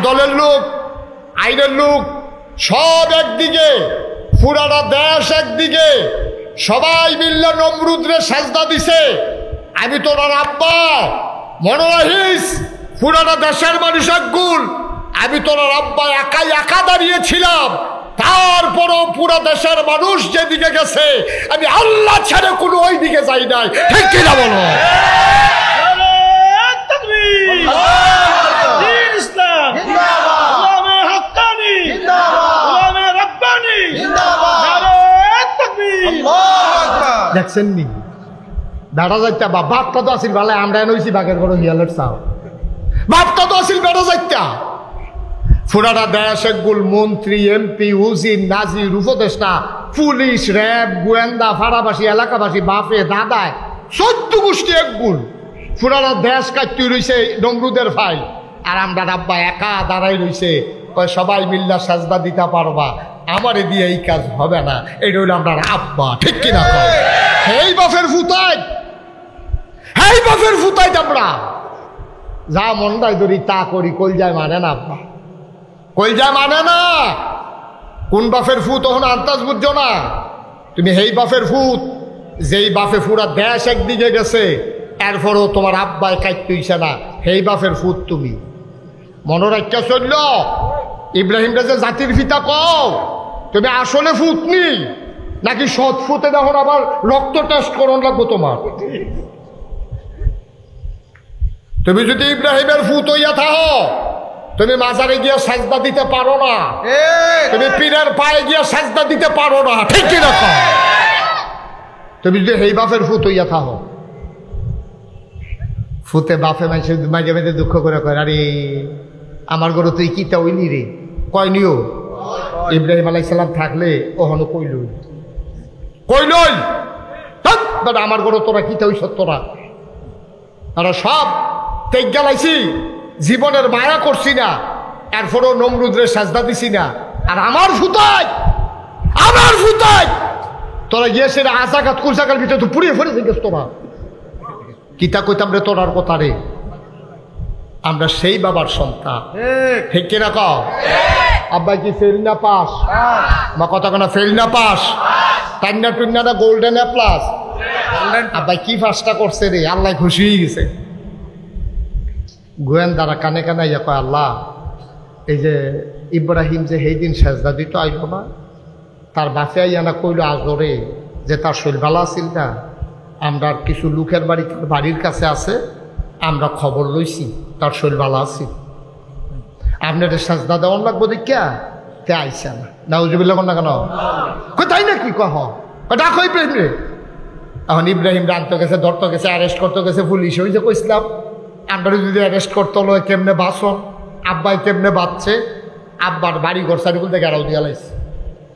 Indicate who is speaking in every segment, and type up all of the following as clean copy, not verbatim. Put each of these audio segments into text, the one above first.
Speaker 1: দলের লোক, আইনের লোক সব একদিকে, পুরাটা দেশ একদিকে, সবাই মিল্লা নমরুদরে সাজদা দিছে। আমি তোর আব্বা, মনে রাখিস, পুরাটা দেশের মানুষ একগুল, আমি তোর আব্বা একাই একা দাঁড়িয়েছিলাম। তারপরও পুরা দেশের মানুষ যেদিকে গেছে, আমি আল্লাহ ছেড়ে কোনো ওই দিকে যাই নাই। ঠিক কিনা বলো? দেখছেন নি বেড়া যাইতা বাপটা তো আসিল ভালো, আমরা নইছি বাঘের বড় হিয়ালের চাও, বাপটা তো আসিল বেড়া যাইতা। পুরাটা দেশ একগুল, মন্ত্রী, এমপি, উজির, নাজির, উপদেষ্টা, পুলিশ, র্যাব, গোয়েন্দা, ফাড়াবাসী, এলাকাবাসী, বাপে দাদায় 14 গোষ্ঠী একগুল। পুরাটা দেশ কাটতে রইছে নমরুদের ফাইল, আর আমরা আব্বা একা দাঁড়াই রইছে। সবাই মিল্লা সাজদা দিতে পারবা, আমারে দিয়ে এই কাজ হবে না। এটা হইল আমরা আব্বা। ঠিক কিনা? হেই বাপের ফুতাই, হেই বাপের ফুতাই আমরা যা মনটাই ধরি তা করি, কলজায় মানে না আব্বা, কলজায় মানে না। কোন বাপের ফুত তখন আন্দাজ বুঝছো না তুমি? হেই বাপের ফুত যেই বাপে পুরা দেশ একদিকে গেছে, এরপরও তোমার আব্বায় কাটতেইছে না, হেই বাপের ফুত তুমি। মনে রাখতে চলল ইব্রাহিম রাজা জাতির পিতা কও, তুমি আসলে ফুতনি নাকি সৎ ফুতে? দেখো আবার রক্ত টেস্ট করন লাগবো তোমার। তুমি যদি ইব্রাহিমের ফুত হইয়া থাকো, তুমি মাজারে গিয়ে সাজদা দিতে পারো না, তুমি পীরের পায়ে গিয়ে সাজদা দিতে পারো না। ঠিক কি রকম? তুমি যদি হেই বাপের ফুত হইয়া থাকো, ফুতে বাপে মাঝে মাঝে মাঝে দুঃখ করে কয়, আরে আমার গরু তুই কিতা হইলি রে? কয়নিও ইব্রাহিম আলাইহিস সালাম থাকলে ওহনো কইল কইলই আমার গরু তোরা কিতা হইছ? তোরা আর সব তেজ জ্বালাইছি, জীবনের মায়া করছি না, এরপরও নমরুদরে সাজদা দিছি না। আর আমার ফুতাই, আমার ফুতাই তোরা গিয়েছে আজাকাত কুলসাকার ভিতরে তো পুড়িয়ে ফেলেছে গেছ। তোরা কিতা কইতাম রে তোরার কথা রে? আমরা সেই বাবার সন্তান। ঠিক কিনা কও? আব্বা কি ফেল না পাস? আমার কথা কেনা ফেল না পাস? টান্না টুন্নাটা গোল্ডেন এ প্লাস। আব্বা কি ফার্স্টটা করছে রে? আল্লাহ খুশি হয়ে গেছে। গোয়েন্দারা কানে কানে ইয়া কয়, আল্লাহ এই যে ইব্রাহিম যে সেই দিন সেজদা দিত আইল না, তার বাসে আইয়ানা কইল আজরে যে তার শরীর ভালো আছিল না, আমরা কিছু লোকের বাড়ির কাছে আছে, আমরা খবর লইছি তার শরীর ভালো আছে, আপনার সাজদা দেওয়ান লাগবো দেখিয়া তে আইসা না। নাউজুবিল্লাহ না কেন? তাই না কি কহ ডাকো ইব্রাহিম রে। এখন ইব্রাহিম রানতে গেছে, ধরতে গেছে, অ্যারেস্ট করতে গেছে পুলিশ। ওই যে কইছিলাম আমরা যদি অ্যারেস্ট করতে হলো কেমনে বাসন, আব্বাই কেমনে বাঁচছে, আব্বার বাড়ি ঘর সারি বলতে গেরাও দিয়া লাইছে।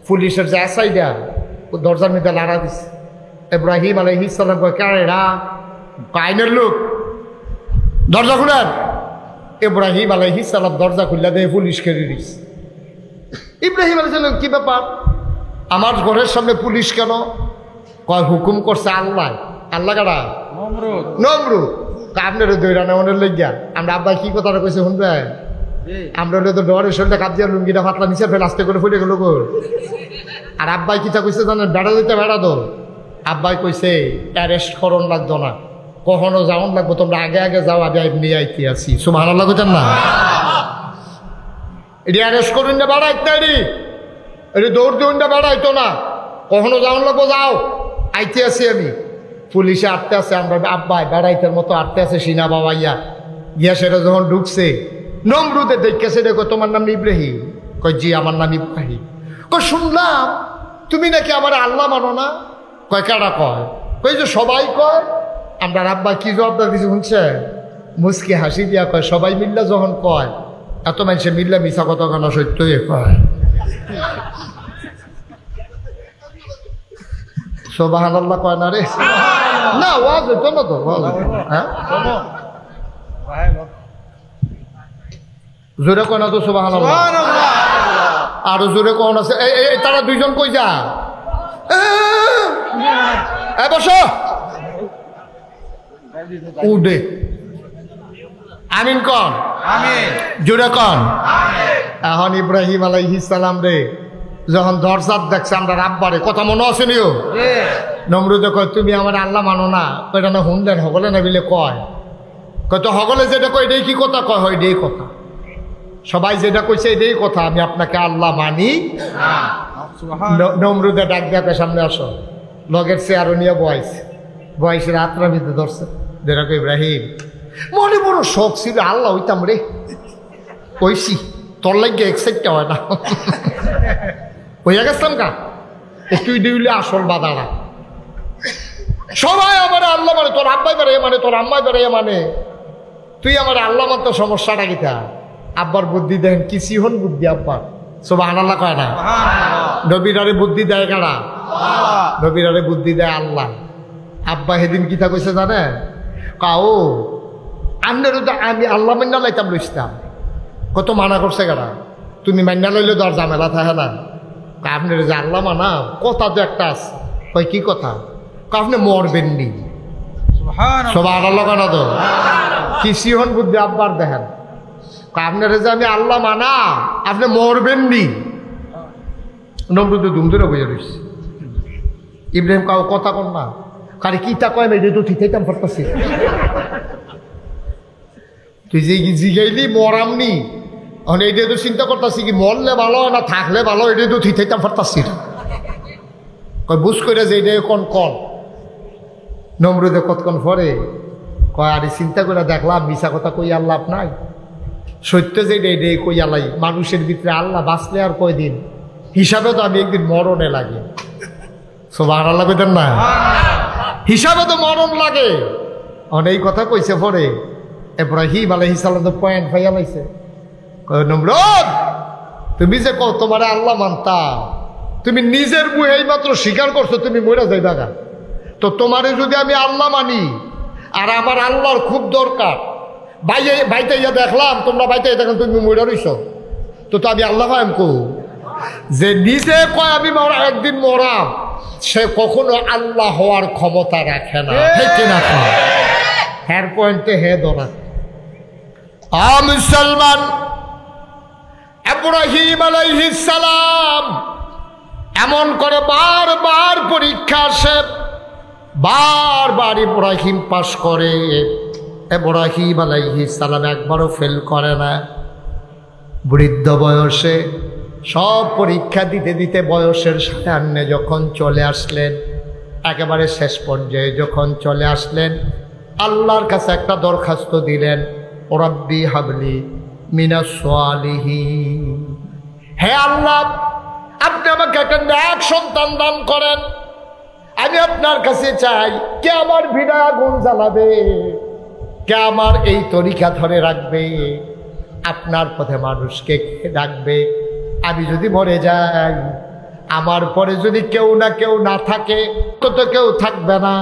Speaker 1: পুলিশের যে এসআই দেয়া ও দরজার মধ্যে লাড়া দিছে। ইব্রাহিম আলাইহিস সালাম কয়, কারেরা আইনের লোক, দরজা খুলেন। ইব্রাহিম আলাইহিস সালাম দরজা খুললা দিয়ে পুলিশ খেয়ে দিস। ইব্রাহিম আলাইহিস সালাম, কি ব্যাপার আমার ঘরের সামনে পুলিশ কেন? কয় হুকুম করছে আল্লাহ। আল্লাহ কারা? নমরুদ। আপনার দৈরা নেওয়ানোর লেগিয়া আমরা আব্বাই কি কথাটা কইছে শুনবে? আমরা হলে তো ডরের শরীরটা কাপ দিয়া লুঙ্গিটা ফাতলা নিচে ফেলে আস্তে করে ফুটে গেল গোল। আর আব্বাই কিতা কইছে জানেন? বেড়া দিতে বেড়া দো। আব্বাই কইছে অ্যারেস্ট করন লাগতো না, কখনো যাওন লাগবো, তোমরা আগে আগে যাও, আমি নিয়ে আইতে আছি। সুবহানাল্লাহ কইতেন না? এটি অ্যারেস্ট করুন না বেড়াইতে, এটি দৌড় দিউন না বেড়াইতো না, কখনো যাওন লাগবো, যাও আইতে আছি আমি। পুলিশে আটতে আছে, আমরা আব্বাই বেড়াইতের মতো আটতে আছে। সিনা বাবাইয়া গিয়া সেটা যখন ঢুকছে, নমরুদে দেখেছে, দেখো তোমার নাম ইব্রাহিম? কয় জি আমার নাম ইব্রাহিম। কয় শুনলাম তুমি নাকি আমার আল্লাহ মানো না? কয় কারা কয়? কই যে সবাই কয়। আমরা আব্বা কি জবাবদার দিছি শুনছে? মুসকি হাসি দিয়া কয়, সবাই মিল্লা যখন কয়, এত মানুষে মিল্লা মিশা কথা কেন? সত্যই কয়। সুবহানাল্লাহ কয় না রে? না ওয়াজ হইতো না তো, ওয়াজ হইতো। হ্যাঁ জোরে কয় না তো সুবহানাল্লাহ? আরো জোরে কোন আছে? তারা দুইজন কই যা বসো উডে আমিন কন
Speaker 2: আমিন
Speaker 1: জোরে কন এখন ইব্রাহিম আলাইহিস সালাম রে যখন দরজাত দেখছে আমরা আব্বারে কথা মনে আছে নিও নমরুদে কয় তুমি আমার আল্লাহ মানো না কয়টা না হুনলেন হগলে না বিলে কয় তো হগলে যেটা কয় এটাই কি কথা কয় হয় এটাই কথা সবাই যেটা কইছে এটাই কথা আমি আপনাকে আল্লাহ মানি নমরুদে ডাক দেওয়াকে সামনে আসো লগের চেয়ারও নিয়ে বয়সের রাতরা ভিতরে ধরছে যেরকম ইব্রাহিম মনে বড় শখ ছিল আল্লাহ হইতাম রে কইছি তোর লাগে এক্সাইটটা হয় না হইয়া গেছিলাম কা তুই দিলে আসল বাদানা সবাই আমার আল্লাহ মানে তোর আব্বাই বেড়ে মানে তোর আম্মাই বেড়ে মানে তুই আমার আল্লাহ মাত্র সমস্যাটা কিতা আব্বার বুদ্ধি দেন কি সিহন বুদ্ধি আব্বার সব আল্লাহ কয় না নবীরারে বুদ্ধি দেয় কারা নবীরারে বুদ্ধি দেয় আল্লাহ আব্বা সেদিন কিতা কইছে জানে কাও আপনারও তো আমি আল্লাহ মান্না লাইতাম লইতাম কত মানা করছে কারা তুমি মান্না লইলে তো আর ঝামেলা থাকে না আপনার যে আল্লাহ মানা কথা তো একটা আছে কয় কি কথা আপনি মরবেন নি সব আল্লাহ কেনা তো কি সিহন বুদ্ধি আব্বার দেখেন আপনার যে আমি আল্লাহ মানা আপনি মরবেন নি নমরুদে ধুমধুরে বইয়া রয়েছে ইব্রাহিম কাউ কথা কর না কারে কি তা কয় না এটা তো ঠিকাইতাম পারতাছি তুই যে জিগাইলি মরামনি এখন এইটা তো চিন্তা করতেছি কি মরলে ভালো না থাকলে ভালো এটা তো ঠিকাইতাম পারতাছি কয় বুঝ করে যে এটা কন নমরুদে কতক্ষণ পরে কয় আরে চিন্তা করে দেখলাম মিশা কথা কই আল্লাহ নাই সত্য যে এটা কই আল্লাহ মানুষের ভিতরে আল্লাহ বাঁচলে আর কয়দিন হিসাবে তো আমি একদিন মরণে লাগে সব আল্লাহ কইতেন না হিসাবে তো মরণ লাগে অনেক কথা কইছে পরে ইব্রাহিম আলাইহিস সালাম তো পয়েন্ট পাইয়া লাইছে নমরুদ তুমি যে কও তোমার আল্লাহ মানতা তুমি নিজের মুখে এই মাত্র স্বীকার করছো তুমি মরে যাইবা গা তো তোমারে যদি আমি আল্লাহ মানি আর আমার আল্লাহর খুব দরকার বাইতে ইয়া দেখলাম তোমরা বাইতে দেখলাম তুমি মরে রইছো তো আমি আল্লাহ ভাই কো যে নিজে কয় আমি একদিন মরাম সে কখনো আল্লাহ হওয়ার ক্ষমতা রাখে না ঠিক না হ্যার পয়েন্টে হে ধরা মুসলমান ইব্রাহিম আলাইহিস সালাম এমন করে বারবার পরীক্ষা আসে বারবার ইব্রাহিম পাশ করে ইব্রাহিম আলাইহিস সালাম একবারও ফেল করে না বৃদ্ধ বয়সে সব পরীক্ষা দিতে দিতে বয়সের সামনে যখন চলে আসলেন একেবারে শেষ পর্যায়ে যখন চলে আসলেন আল্লাহর কাছে একটা দরখাস্ত দিলেন রব্বি হাবলি মিনাস সালিহিন হে আল্লাহ আপনি আমাকে একটা নেক সন্তান দান করেন আমি আপনার কাছে চাই কে আমার ভিড়া আগুন জ্বালাবে কে আমার এই তরিকা ধরে রাখবে আপনার পথে মানুষকে ডাকবে আমি যদি মরে যাই আমার পরে যদি কেউ না থাকে তো কেউ থাকবে না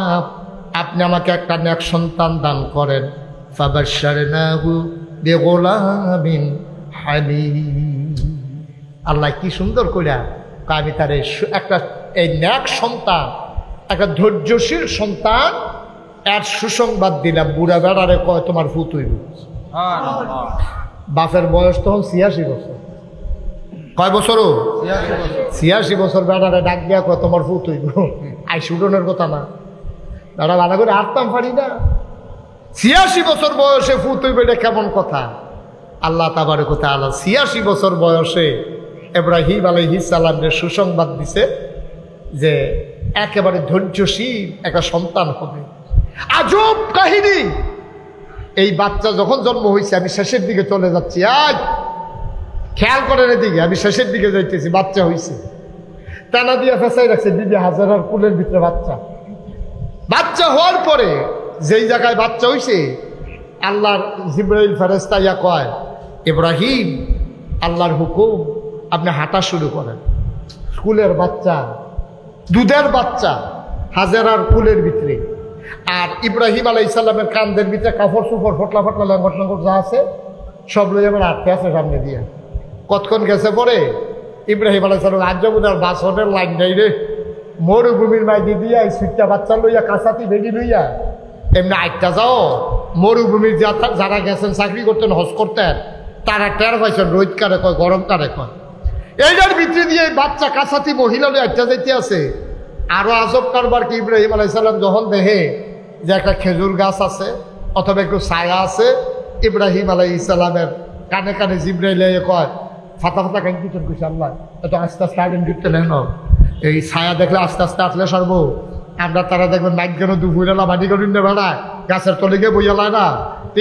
Speaker 1: আপনি আমাকে একটা নেক সন্তান দান করেন ফাবাশশারনাহু বিগুলামিন হালিম আল্লাহ কি সুন্দর কইরা আমি তারে একটা এই নেক সন্তান একটা ধৈর্যশীল সন্তান এর সুসংবাদ দিলাম বুড়া বেড়ারে কয় তোমার ফুত হইব বাপের বয়স তখন 86 বছর কয় বছরও 86 বছর বেড়ারে ডাক দিয়া কয় তোমার ফুত হইব আই সুডনের কথা না বেড়া ভালো করে হাঁটতাম পারি না 86 বছর বয়সে ফুত হইব এটা কেমন কথা আল্লাহ তাবারক ওয়া তাআলা 86 বছর বয়সে ইব্রাহিম আলাইহিস সালামের সুসংবাদ দিছে যে একেবারে ধৈর্যশীল একটা সন্তান হবে আজব কাহিনী এই বাচ্চা যখন জন্ম হয়েছে আমি শেষের দিকে চলে যাচ্ছি আজ খেয়াল করেন এদিকে আমি শেষের দিকে যাইতেছি বাচ্চা হয়েছে টানা দিয়ে ফেসাই রাখছে বিবি হাজারার কুলের ভিতরে বাচ্চা হওয়ার পরে যেই জায়গায় বাচ্চা হয়েছে আল্লাহর জিবরাইল ফেরেশতা ইয়া কয় ইব্রাহিম আল্লাহর হুকুম আপনি হাঁটা শুরু করেন স্কুলের বাচ্চা দুধের বাচ্চা হাজারার কুলের ভিতরে আর ইব্রাহিম আলাইহিস সালামের কান্দের ভিতরে কাপড় সুপড় ফটলা ফটলা লঙ্গট লঙ্গট যা আছে সব লই যাবেন আটকে আছে সামনে দিয়ে কতক্ষণ গেছে পরে ইব্রাহিম আলাইহিস সালাম আজমুদার বাসনের লাইন নেই রে মরুভূমির মাইদি দিয়া এই সুইটটা বাচ্চা লইয়া কাঁচাতি বেডি লইয়া এমনি আটটা যাও মরুভূমির যারা গেছেন চাকরি করতেন, হজ করতেন, তারা টের পাইছেন রোদ কারে কয়, গরম কারে কয়। এইটার ভিতরে দিয়ে এই বাচ্চা কাছাতি মহিলা একটা যাইতে আছে। আরো আজব কারবার কি, ইব্রাহিম আলাইহিস সালাম যখন দেখে যে একটা খেজুর গাছ আছে অথবা একটু ছায়া আছে, ইব্রাহিম আলাইহিস সালামের কানে কানে জিবরাইল কয়, ফাতা ফাতা কান কি করছে আল্লাহ, এত আস্তে আস্তে আগুন করতে নেন, এই ছায়া দেখলে আস্তে আস্তে আসলে সর্ব। আমরা তারা দেখবেন নাইট কেন দুপুরেলা বাড়ি করেন না বেড়া, গাছের তলে গিয়ে বইয়া লায় না।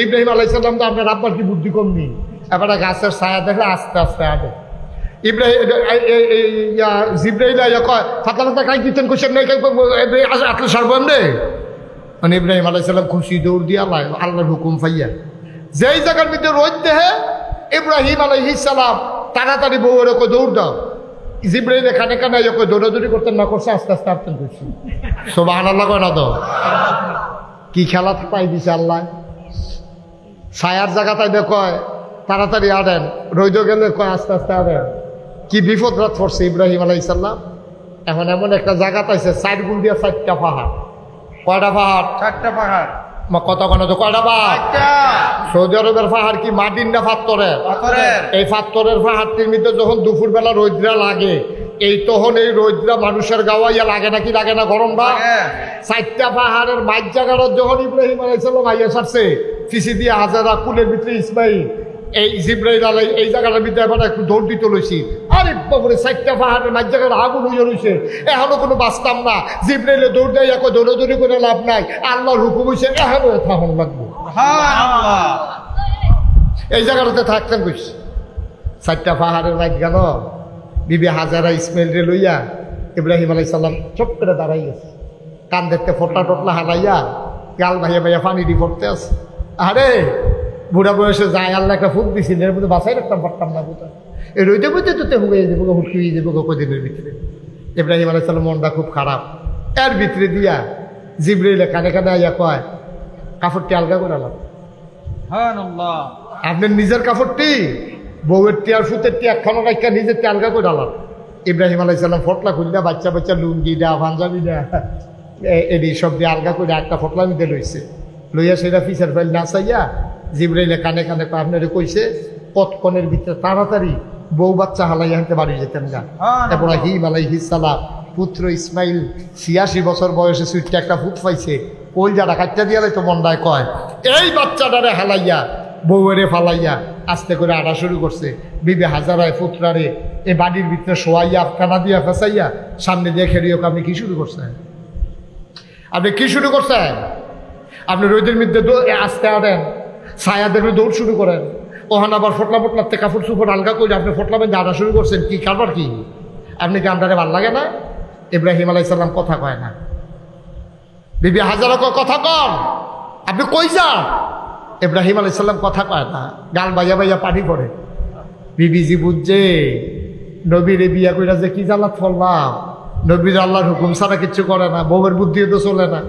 Speaker 1: ইব্রাহিম আলাইহিস সালাম তো আপনার আব্বার কি বুদ্ধি কমনি, এবার গাছের ছায়া দেখলে আস্তে আস্তে আগে ইব্রাহিম জিব্রাইল কয়, ফাতা ফাতা কাই কিতেন কোশ্চেন নেই আসলে সর্বন্দে। মানে ইব্রাহিম আলাইহিস সালাম খুশি দৌড় দিয়া আল্লাহর হুকুম পাইয়া যেই জায়গার ভিতরে রোদ দেহে, ইব্রাহিম আলাইহিস সালাম তাড়াতাড়ি বউয়ের ওকে দৌড় দাও। জিব্রাইল কানে কানে ওকে দৌড়াদৌড়ি করতেন না, করছে আস্তে আস্তে আসতেন করছি। সুবহানাল্লাহ কয় না তো, কি খেলা পাই দিছে আল্লাহ। ছায়ার জায়গা তাই কয় তাড়াতাড়ি আনেন, রইদ গেলে কয় আস্তে আস্তে আনেন। কি বিপদ রাত পড়ছে ইব্রাহিম আলাইহিস সালাম। এখন এমন একটা জায়গা পাইছে 4 গুণ দিয়া 4টা পাহাড়। কয়টা পাহাড়? 4টা পাহাড়। কত কোন তো কয়টা পাহাড়? সৌদি আরবের পাহাড় কি মাটির না পাথরের? এই পাথরের পাহাড়টির মধ্যে যখন দুপুর বেলা রৌদ্রা লাগে, এই তখন এই রৌদ্রা মানুষের গাওয়াইয়া লাগে নাকি লাগে না? গরম বা 4টা পাহাড়ের মাঝ জায়গাটা যখন ইব্রাহিম আলাইহিস সালাম আইয়া ছাড়ছে, ফিসি দিয়ে হাজারা, কুলের ভিতরে ইসমাইল, এই জিব্রাইল আলাই এই জায়গাটার ভিতরে এবার একটু দৌড় দিতে লইছি। আরে বাবুরে 4টা পাহাড়ের মাঝ জায়গাটা আগুন হইয়া রয়েছে, এখনো কোনো বাঁচতাম না। জিব্রাইলে দৌড় দেয়, এখন দৌড়াদৌড়ি করে লাভ নাই, আল্লাহর হুকুম হয়েছে এখনো থাকুন লাগবো। এই জায়গাটাতে থাকতেন কইছি। 4টা পাহাড়ের মাঝ গেল, বিবি হাজারা ইসমাইল রে লইয়া ইব্রাহিম আলাইহিস সালাম চুপ করে দাঁড়াই গেছে, কান দেখতে ফোটলা টোটলা হালাইয়া গাল ভাইয়া ভাইয়া পানি দিয়ে পড়তে আছে। আরে বুড়া বয়সে যায়, আল্লাহ একটা ফুক দিছিল, এর মধ্যে বাসাই রাখতাম পারতাম না বুঝা, এই রইতে বইতে তো হুয়ে যাবো, হুকিয়ে যাবো কদিনের ভিতরে। ইব্রাহিম আলাইহিস সালাম মনটা খুব খারাপ। এর ভিতরে দিয়া জিব্রাইলে কানে কানে আইয়া কয়, কাপড়টি আলগা করে আলাম। আপনার নিজের কাপড়টি বউয়ের টিয়ার ফুতের টি একখানো রাখা নিজের টি আলগা করে আলাম। ইব্রাহিম আলাইহিস সালাম ফটলা খুললা বাচ্চা বাচ্চা লুঙ্গি দা পাঞ্জাবি দা এডি সব দিয়ে আলগা করে একটা ফটলা নিতে লইছে, লইয়া সেটা ফিসার ফাইল না চাইয়া জিব্রাইলে কানে কানে আপনারে কইছে, কতক্ষণের ভিতরে তাড়াতাড়ি বউ বাচ্চা হালাইয়া হাঁটতে বাড়ি যেতেন গা। ইব্রাহিম আলাইহিস সালাম পুত্র ইসমাইল 86 বছর বয়সে সুইটটা একটা ফুট পাইছে, ওই যাটা কাটটা দিয়া তো মন্ডায় কয়, এই বাচ্চাটারে হালাইয়া বউয়েরে ফালাইয়া আস্তে করে আড়া শুরু করছে। বিবি হাজারায় পুত্রারে এই বাড়ির ভিতরে শোয়াইয়া কানা দিয়া ফেসাইয়া সামনে দিয়ে খেলিও। আপনি কি শুরু করছেন? আপনি কি শুরু করছেন? আপনি রোদের মধ্যে আস্তে আড়েন, ছায়া দেখলে দৌড় শুরু করেন, ওখান আবার ফটলা ফটলাতে কাপড় চুপড় আলগা করে আপনি ফটলা বেঁধে আড়া শুরু করছেন। কি কারবার কি? আপনি কি আপনারে ভাল লাগে না? ইব্রাহিম আলাইহিস সালাম কথা কয় না, বিবি হাজারা কয় কথা কন, আপনি কই যান? ইব্রাহিম আলাইহিস সালাম কথা কয় না, গাল বাইয়া বাইয়া পানি পড়ে। বিবিজি বুঝছে নবীরে বিয়া কইরা যে কি জ্বালাত ফললাম, নবীর আল্লাহর হুকুম ছাড়া কিচ্ছু করে না, বউয়ের বুদ্ধিও তো চলে না,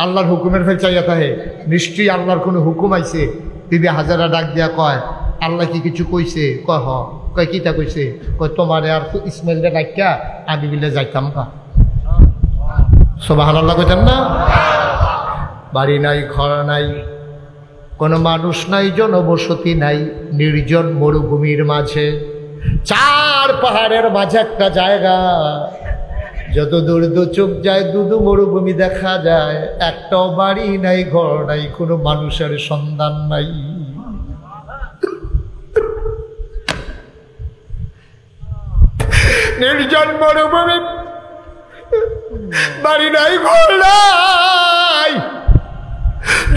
Speaker 1: আল্লাহর হুকুমের ফেল চাইয়া থাকে, নিশ্চয়ই আল্লাহর কোনো হুকুম আইছে। বিবি হাজারা ডাক দিয়া কয়, আল্লাহ কি কিছু কইছে? কয় হ। কয় কিতা কইছে? কয় তোমারে আর ইসমাইলরে ডাক্কা আমি বিলে যাইতাম কা। সুবহানাল্লাহ কইতেন না? বাড়ি নাই, ঘর নাই, কোনো মানুষ নাই, জনবসতি নাই, নির্জন মরুভূমির মাঝে 4 পাহাড়ের মাঝে একটা জায়গা, যত দূর দু চোখ যায় দুদু মরুভূমি দেখা যায়, একটাও বাড়ি নাই, ঘর নাই, কোনো মানুষের সন্ধান নাই। নির্জন মরুভূমি, বাড়ি নাই, ঘর নাই,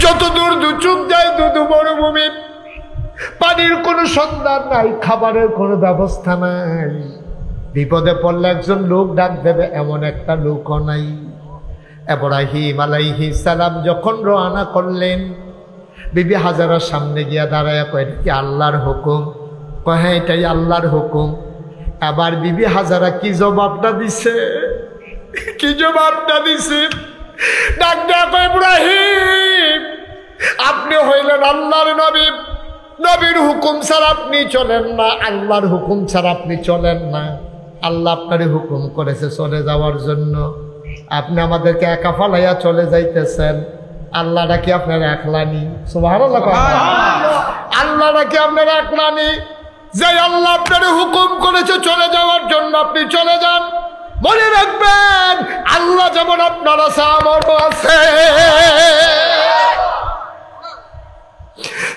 Speaker 1: যত দূর দু চোখ যায় দুদু মরুভূমি, পানির কোনো সন্ধান নাই, খাবারের কোনো ব্যবস্থা নাই, বিপদে পড়লে একজন লোক ডাক দেবে এমন একটা লোকও নাই। ইব্রাহিম আলাইহিস সালাম যখন রওনা করলেন, বিবি হাজারার সামনে গিয়া দাঁড়ায় কয়, এটা কি আল্লাহর হুকুম? কয় হ্যাঁ এটাই আল্লাহর হুকুম। আবার বিবি হাজারা কি জবাবটা দিছে, কি জবাবটা দিছে? ডাক ডাক ইব্রাহিম, আপনি হইলেন আল্লাহর নবী, নবীর হুকুম ছাড়া আপনি চলেন না, আল্লাহর হুকুম ছাড়া আপনি চলেন না। আল্লাহ আপনার হুকুম করেছে চলে যাওয়ার জন্য, আপনি আমাদেরকে একা ফালাইয়া চলে যাইতেছেন, আল্লাহ নাকি আপনার একলানি, সুবহানাল্লাহ। আল্লাহ নাকি আপনার একলানি, যে আল্লাহ আপনার হুকুম করেছে চলে যাওয়ার জন্য আপনি চলে যান। মনে রাখবেন আল্লাহ যেমন আপনার আছে আমারও আছে।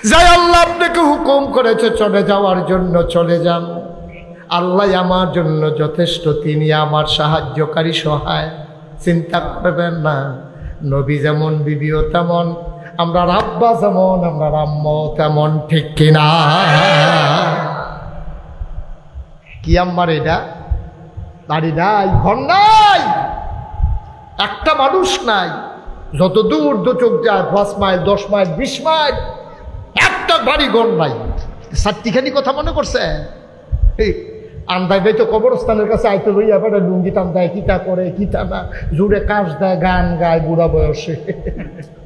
Speaker 1: যে আল্লাহ আপনাকে হুকুম করেছে চলে যাওয়ার জন্য চলে যান। আল্লাহ আমার জন্য যথেষ্ট, তিনি আমার সাহায্যকারী সহায়। চিন্তা করবেন না, নবী যেমন বিবিও তেমন, আমরা আব্বা যেমন আমরা আম্মাও তেমন, ঠিক কিনা? কি আম্মার এটা বাড়ি নাই, ঘর নাই, একটা মানুষ নাই। যত দূর দু চোখ যায়, 5 মাইল 10 মাইল 20 মাইল, একটা বাড়ি ঘর নাই। সাতটিখানি কথা মনে করছে। আন্দায় তো কবরস্থানের কাছে আইতে লইয়া পরে লুঙ্গি টান দেয়, কিতা করে কিতা না, জুড়ে কাজ দেয়, গান গায় বুড়া বয়সে।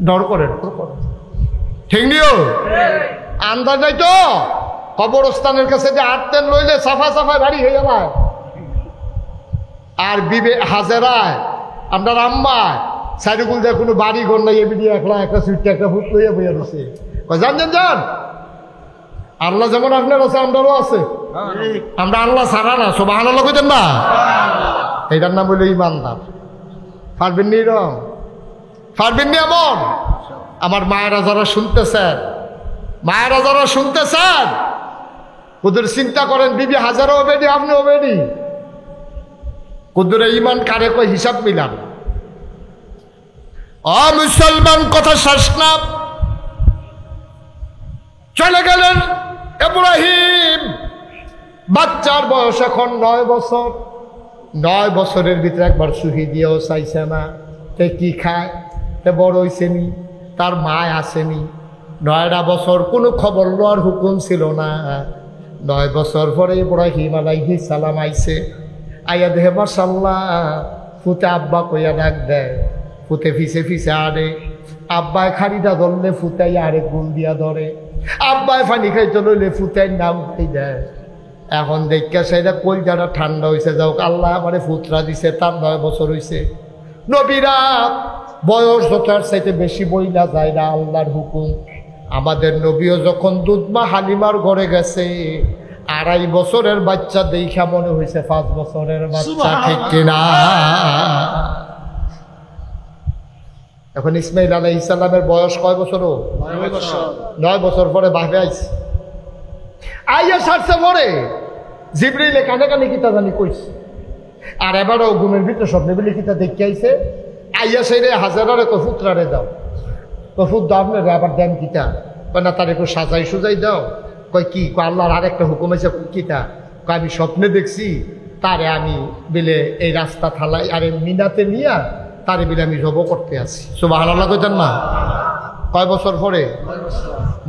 Speaker 1: ডর করে ঠিক নিও। আন্দাজ নাই তো কবরস্থানের কাছে যে আটতেন লইলে সাফা সাফা বাড়ি হয়ে যায়। আর বিবে হাজেরায় আপনার আম্মায় সাইডুকুল দেয় কোনো বাড়ি ঘর নাই, এমনি একলা একটা সুইটটা একটা ফুট লইয়া বইয়া রয়েছে। জান জান জান আল্লাহ যেমন আপনার আছে আমরাও আছে। আমরা আল্লাহ ছাড়া না, সুবহানাল্লাহ কইতেন না? এটার নাম হইল ইমানদার। পারবেন নি এরকম? পারবেন নি এমন? আমার মায়েরা যারা শুনতেছেন, মায়েরা যারা শুনতেছেন, ওদের চিন্তা করেন বিবি হাজারও হবেনি, আপনি হবেনি। কুদুরে ইমান কারে কই হিসাব মিলান। মুসলমান কথা শেষ না, চলে গেলেন ইব্রাহিম। বাচ্চার বয়স এখন 9 বছর। 9 বছরের ভিতরে একবার সুহি দিয়েও চাইছে না। তে কি খায়, তে বড় হইছেনি, তার মায় আসেনি। 9টা বছর কোনো খবর লওয়ার হুকুম ছিল না। 9 বছর পরে ইব্রাহিম আলাইহিস সালাম আইছে। আইয়া দেহে মাশাআল্লাহ ফুতে আব্বা কইয়া ডাক দেয়। ফুতে ফিসে ফিসে আরে, আব্বায় খাড়িটা ধরলে ফুতাই আরে গুল দিয়া ধরে, আব্বায় পানি খাইতে লইলে ফুতাই নাম খাই দেয়। এখন দেখা সেটা কলজাটা ঠান্ডা হয়েছে, যাও আল্লাহ আমারে ফুতরা দিছে, তার 9 বছর হয়েছে। নবীরা বয়স যতার চাইতে বেশি বইলা যায় না, আল্লাহর হুকুম। আমাদের নবীও যখন দুধমা হালিমার ঘরে গেছে, 2.5 বছরের বাচ্চা দেখা মনে হয়েছে 5 বছরের বাচ্চা, ঠিক কিনা? এখন ইসমাইল আলাইহিস সালামের বয়স কয় বছর?
Speaker 2: 9 বছর।
Speaker 1: 9 বছর পরে বাপে আইছে। আইয়া সারছে পরে জিবরিলে কানে কানে কিতা জানি কইছে। আর এবারও ঘুমের ভিতরে স্বপ্নে বলে কিতা দেখে আইছে। আইয়া সেইরে হাজারারে কফুতরারে দাও, কফুত দাও আপনারে, আবার দেন কিতা? কয় না, তার একটু সাজাই সুজাই দাও। কয় কি? কয় আল্লাহর আরেকটা হুকুম আছে। কিতা? কয় আমি স্বপ্নে দেখছি তারে আমি বিলে এই রাস্তা থালাই আরে মিনাতে নিয়া তারে বিলে আমি জব করতে আছি। সুবহানাল্লাহ কইতেন না? কয় বছর পরে?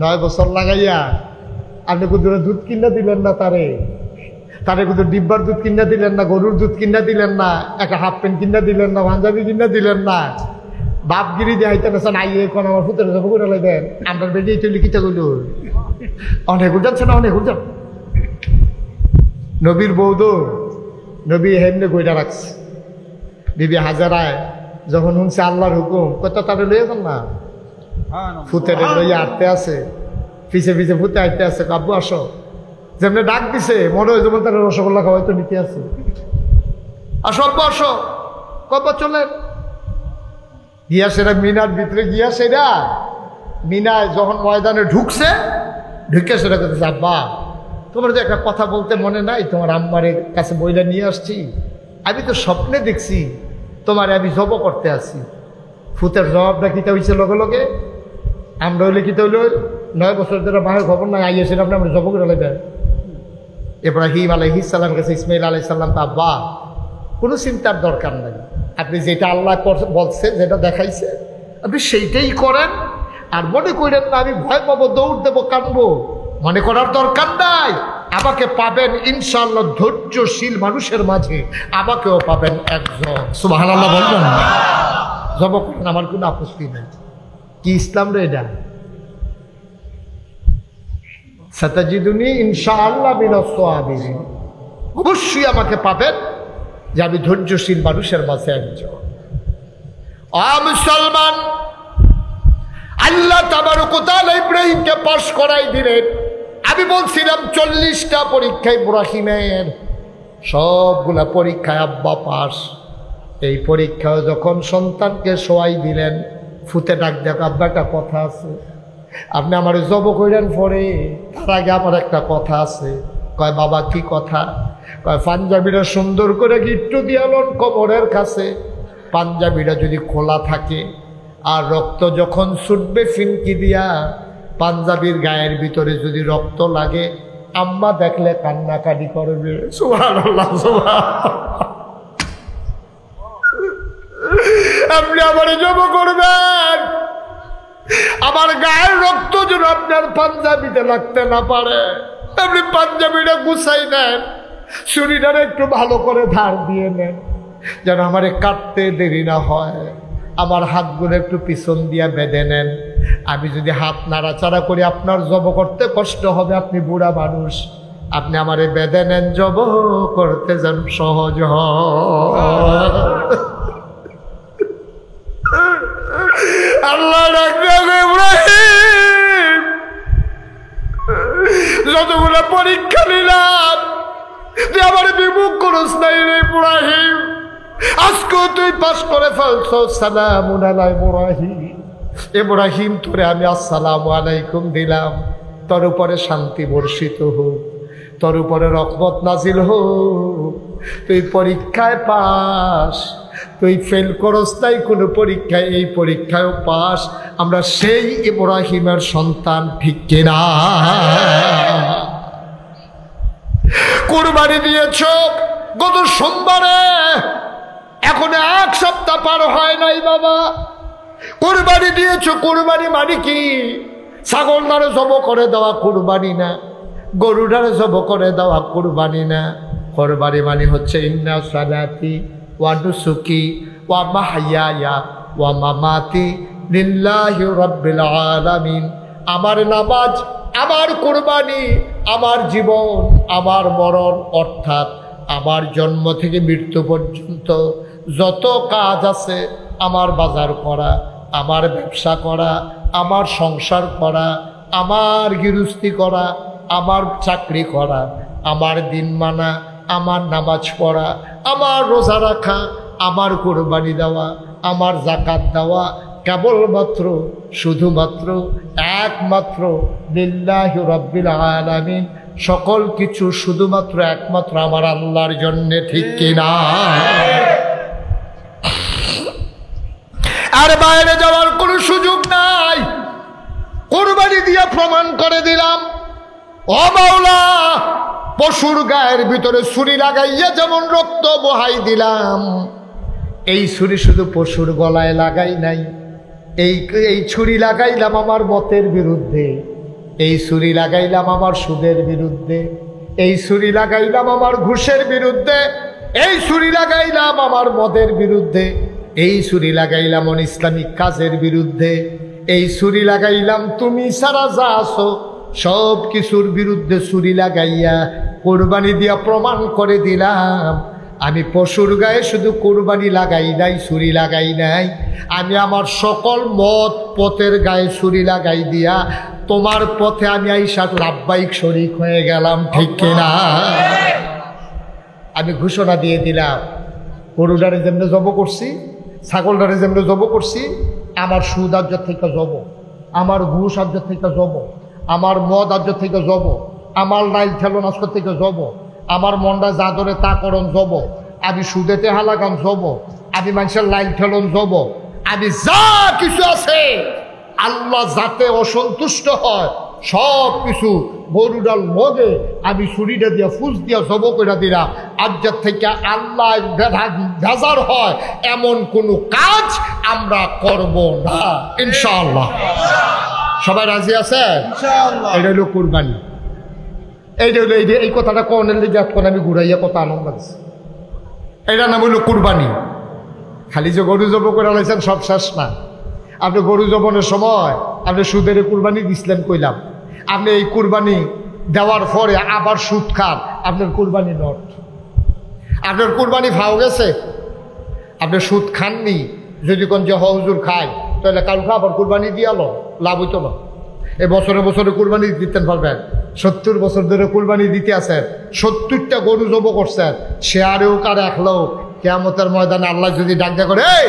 Speaker 1: 9 বছর লাগাইয়া আপনি কুদুরে দুধ কিনা দিলেন না, তারে কুদুর ডিব্বার দুধ কিনা দিলেন না, গরুর দুধ কিনা দিলেন না, একটা হাফ প্যান্ট কিনা দিলেন না, পাঞ্জাবি কিনা দিলেন না। বাপগিরি দেখাইতে না আইয়ে কোন আমার ফুতের জব করে লাইবেন। আমরা বেরিয়ে চলি কিতা কইল, অনেক উঠাচ্ছে না, অনেক উঠান। নবীর বৌদো নবী হেমনে গইটা রাখছে। বিবি হাজারায় যখন শুনছে আল্লাহর হুকুম, কত তারে লইয়া যান না, ফুতের লইয়া আটতে আছে, পিছে পিছে ফুতে আইতে আছে। কাব্বু আসো, যেমনি ডাক দিছে মনে হয় যেমন তার রসগোল্লা খাওয়াইতো নিতে আছে। আসো আব্বু আসো, কব্বা চলেন। গিয়া সেটা মিনার ভিতরে গিয়া সেটা মিনায় যখন ময়দানে ঢুকছে, ঢুকে সেটা করতেছে, আব্বা তোমার যে একটা কথা বলতে মনে নাই, তোমার আম্মারের কাছে বইলা নিয়ে আসছি। আমি তো স্বপ্নে দেখছি তোমার আমি জব করতে আসি। ফুতের জবাবটা কিতা হয়েছে লগে লগে? আমরা হইলে কিতা হইল, 9 বছর ধরে মায়ের খবর নাই, আইয়েছেন আপনি আমরা জব করে লাগবেন। ইব্রাহিম আলাইহিস সালাম কাছে ইসমাইল আলাইহিস সালাম, আব্বা কোনো চিন্তার দরকার নাই, আপনি যেটা আল্লাহ বলছে, যেটা দেখাইছে আপনি সেইটাই করেন। আর মনে করেন না আমি ভয় পাবো, দৌড় দেবো, কানবো, মনে করার দরকার নাই। আমাকে পাবেন ইনশাআল্লাহ ধৈর্যশীল মানুষের মাঝে, আমাকেও পাবেন একজন। সুবহানাল্লাহ বলবেন না? জব করেন, আমার কোনো আপত্তি নেই। কি ইসলাম রে এটা? সাতাজিদুনি ইনশাআল্লাহ মিনাস সাবিরিন, অবশ্যই আমাকে পাবেন যে আমি ধৈর্যশীল মানুষের মাঝে একজন। মুসলমান আল্লাহ তাবারক ওয়া তাআলা ইব্রাহিমকে পাশ করাই দিলেন। আমি বলছিলাম 40টা পরীক্ষা ইব্রাহিমের, সবগুলা পরীক্ষায় আব্বা পাস। এই পরীক্ষায় যখন সন্তানকে শোয়াই দিলেন, ফুতে ডাক দেখ, আব্বা একটা কথা আছে, আপনি আমার জব কইলেন পরে, তার আগে আমার একটা কথা আছে। কয় বাবা কি কথা? কয় পাঞ্জাবিটা সুন্দর করে গিট্টু দিয়ালন কবরের কাছে, পাঞ্জাবিটা যদি খোলা থাকে আর রক্ত যখন ছুটবে ফিনকি দিয়া, পাঞ্জাবির গায়ের ভিতরে যদি রক্ত লাগে, আম্মা দেখলে কান্নাকাটি করবে। সুবহানাল্লাহ, সুবহানাল্লাহ। আপনি আমার জব করবেন, আমার গায়ের রক্ত যেন আপনার পাঞ্জাবিতে লাগতে না পারে। আপনি পাঞ্জাবিটা গুছাই নেন, ছুরিটারে একটু ভালো করে ধার দিয়ে নেন, যেন আমারে কাটতে দেরি না হয়। আমার হাতগুলো একটু পিছন দিয়া বেঁধে নেন। আমি যদি হাত নাড়াচাড়া করি আপনার জব করতে কষ্ট হবে, আপনি বুড়া মানুষ, আপনি আমারে বেঁধে নেন, জব করতে যেন সহজ হয়। আল্লাহ ইব্রাহিম, যতগুলো পরীক্ষা নিলাম তুই আমার বিমুখ করস নাই রে ইব্রাহিম, আজকে তুই পাস করে ফেলছ। সালামুন আলা ইব্রাহিম, ইব্রাহিম তোরে আমি আসসালামু আলাইকুম দিলাম, তোর উপরে শান্তি বর্ষিত হোক, তোর উপরে রহমত নাজিল হোক। তুই পরীক্ষায় পাস, তুই ফেল করস তাই কোনো পরীক্ষায়, এই পরীক্ষায়ও পাস। আমরা সেই ইব্রাহিমের সন্তান, ঠিক কিনা? কুরবানি দিয়েছ গত সোমবারে, এখন 1 সপ্তাহ পার হয় নাই বাবা। কুরবানি দিয়েছ, কুরবানি মানে কি? ছাগলটারে জব করে দেওয়া কুরবানি না, গরুটারে জব করে দেওয়া কুরবানি না। কুরবানি মানে হচ্ছে ইন্না সালাতি ওয়া নুসুকি ওয়া মাহইয়ায়া ওয়া মামাতি লিল্লাহি রাব্বিল আলামিন। আমার নামাজ, আমার কুরবানি, আমার জীবন, আমার মরণ, অর্থাৎ আমার জন্ম থেকে মৃত্যু পর্যন্ত যত কাজ আছে, আমার বাজার করা, আমার ব্যবসা করা, আমার সংসার করা, আমার গৃহস্থী করা, আমার চাকরি করা, আমার দিন মানা, আমার নামাজ পড়া, আমার রোজা রাখা, আমার কুরবানি দেওয়া, আমার যাকাত দেওয়া, কেবলমাত্র শুধুমাত্র একমাত্র লিল্লাহি রাব্বিল আলামিন। সকল কিছু শুধুমাত্র একমাত্র আমার আল্লাহর জন্য, ঠিক কিনা? আর বাইরে যাওয়ার কোনো সুযোগ নাই। কুরবানি দিয়ে প্রমাণ করে দিলাম, ও মাওলা, পশুর গায়ের ভিতরে ছুরি লাগাইয়া যেমন রক্ত বহাই দিলাম, এই ছুরি শুধু পশুর গলায় লাগাই নাই, এই ছুরি লাগাইলাম আমার মতের বিরুদ্ধে, এই ছুরি লাগাইলাম আমার সুদের বিরুদ্ধে, এই ছুরি লাগাইলাম আমার ঘুষের বিরুদ্ধে, এই ছুরি লাগাইলাম আমার মদের বিরুদ্ধে, এই ছুরি লাগাইলাম ইসলামিক কাজের বিরুদ্ধে, এই ছুরি লাগাইলাম তুমি সারা যা আছো সব কিছুর বিরুদ্ধে ছুরি লাগাইয়া কোরবানি দিয়া প্রমাণ করে দিলাম, আমি পশুর গায়ে শুধু কোরবানি লাগাই নাই, ছুরি লাগাই নাই, আমি আমার সকল মত পথের গায়ে ছুরি লাগাই দিয়া তোমার পথে আমি আইসা লাভবাহিক শরীক হয়ে গেলাম, ঠিক কিনা? আমি ঘোষণা দিয়ে দিলাম, গরুটারে যেমনি জব করছি, ছাগলটারে যেমনি জব করছি, আমার সুদ আর্য থেকে জব, আমার ঘুষ আর্য থেকে জব, আমার মদ আর্য থেকে জব, আমার লাইল ঠেলন আজকের থেকে জব, আমার মনটা যা ধরে তা করণ জব, আমি সুদেতে হালাগান জব, আমি মানুষের লাইল ঠেলন জব, আমি যা কিছু আছে আল্লাহ যাতে অসন্তুষ্ট হয় সব কিছু গরুডাল মগে আমি ছুরিটা দিয়া ফুস দিয়া জব করে দিলাম। আজ্জার থেকে আল্লাহ বেজার হয় এমন কোনো কাজ আমরা করব না, ইনশাআল্লাহ। সবাই রাজি আছে? এটা হলো কুরবানি। এইটা হলো এই কথাটা কনের লেগে এখন আমি ঘুরাইয়া কত আনন্দ লাগছে। এটার নাম হইল কুরবানি। খালি যে গরু জব করে আলাইছেন সব শেষ না। আপনি গরু জবনের সময় আপনি সুদের কুরবানি দিছিলেন কইলাম, আপনি এই কুরবানি দেওয়ার পরে আবার সুদ খান, আপনার কুরবানি নট, আপনার কুরবানি ফাও গেছে। আপনি সুদ খাননি, যদি কোন যে হুজুর খায় তাহলে কালকে আবার কুরবানি দিয়ালো। লাভ হইতো না। এই বছরে বছরে কুরবানি দিতেন পারবেন, 70 বছর ধরে কুরবানি দিতে আছেন, 70টা গরু জব করছেন, সে আরেও কার এক লোক কিয়ামতের ময়দানে আল্লাহ যদি ডাক দেয়া করে এই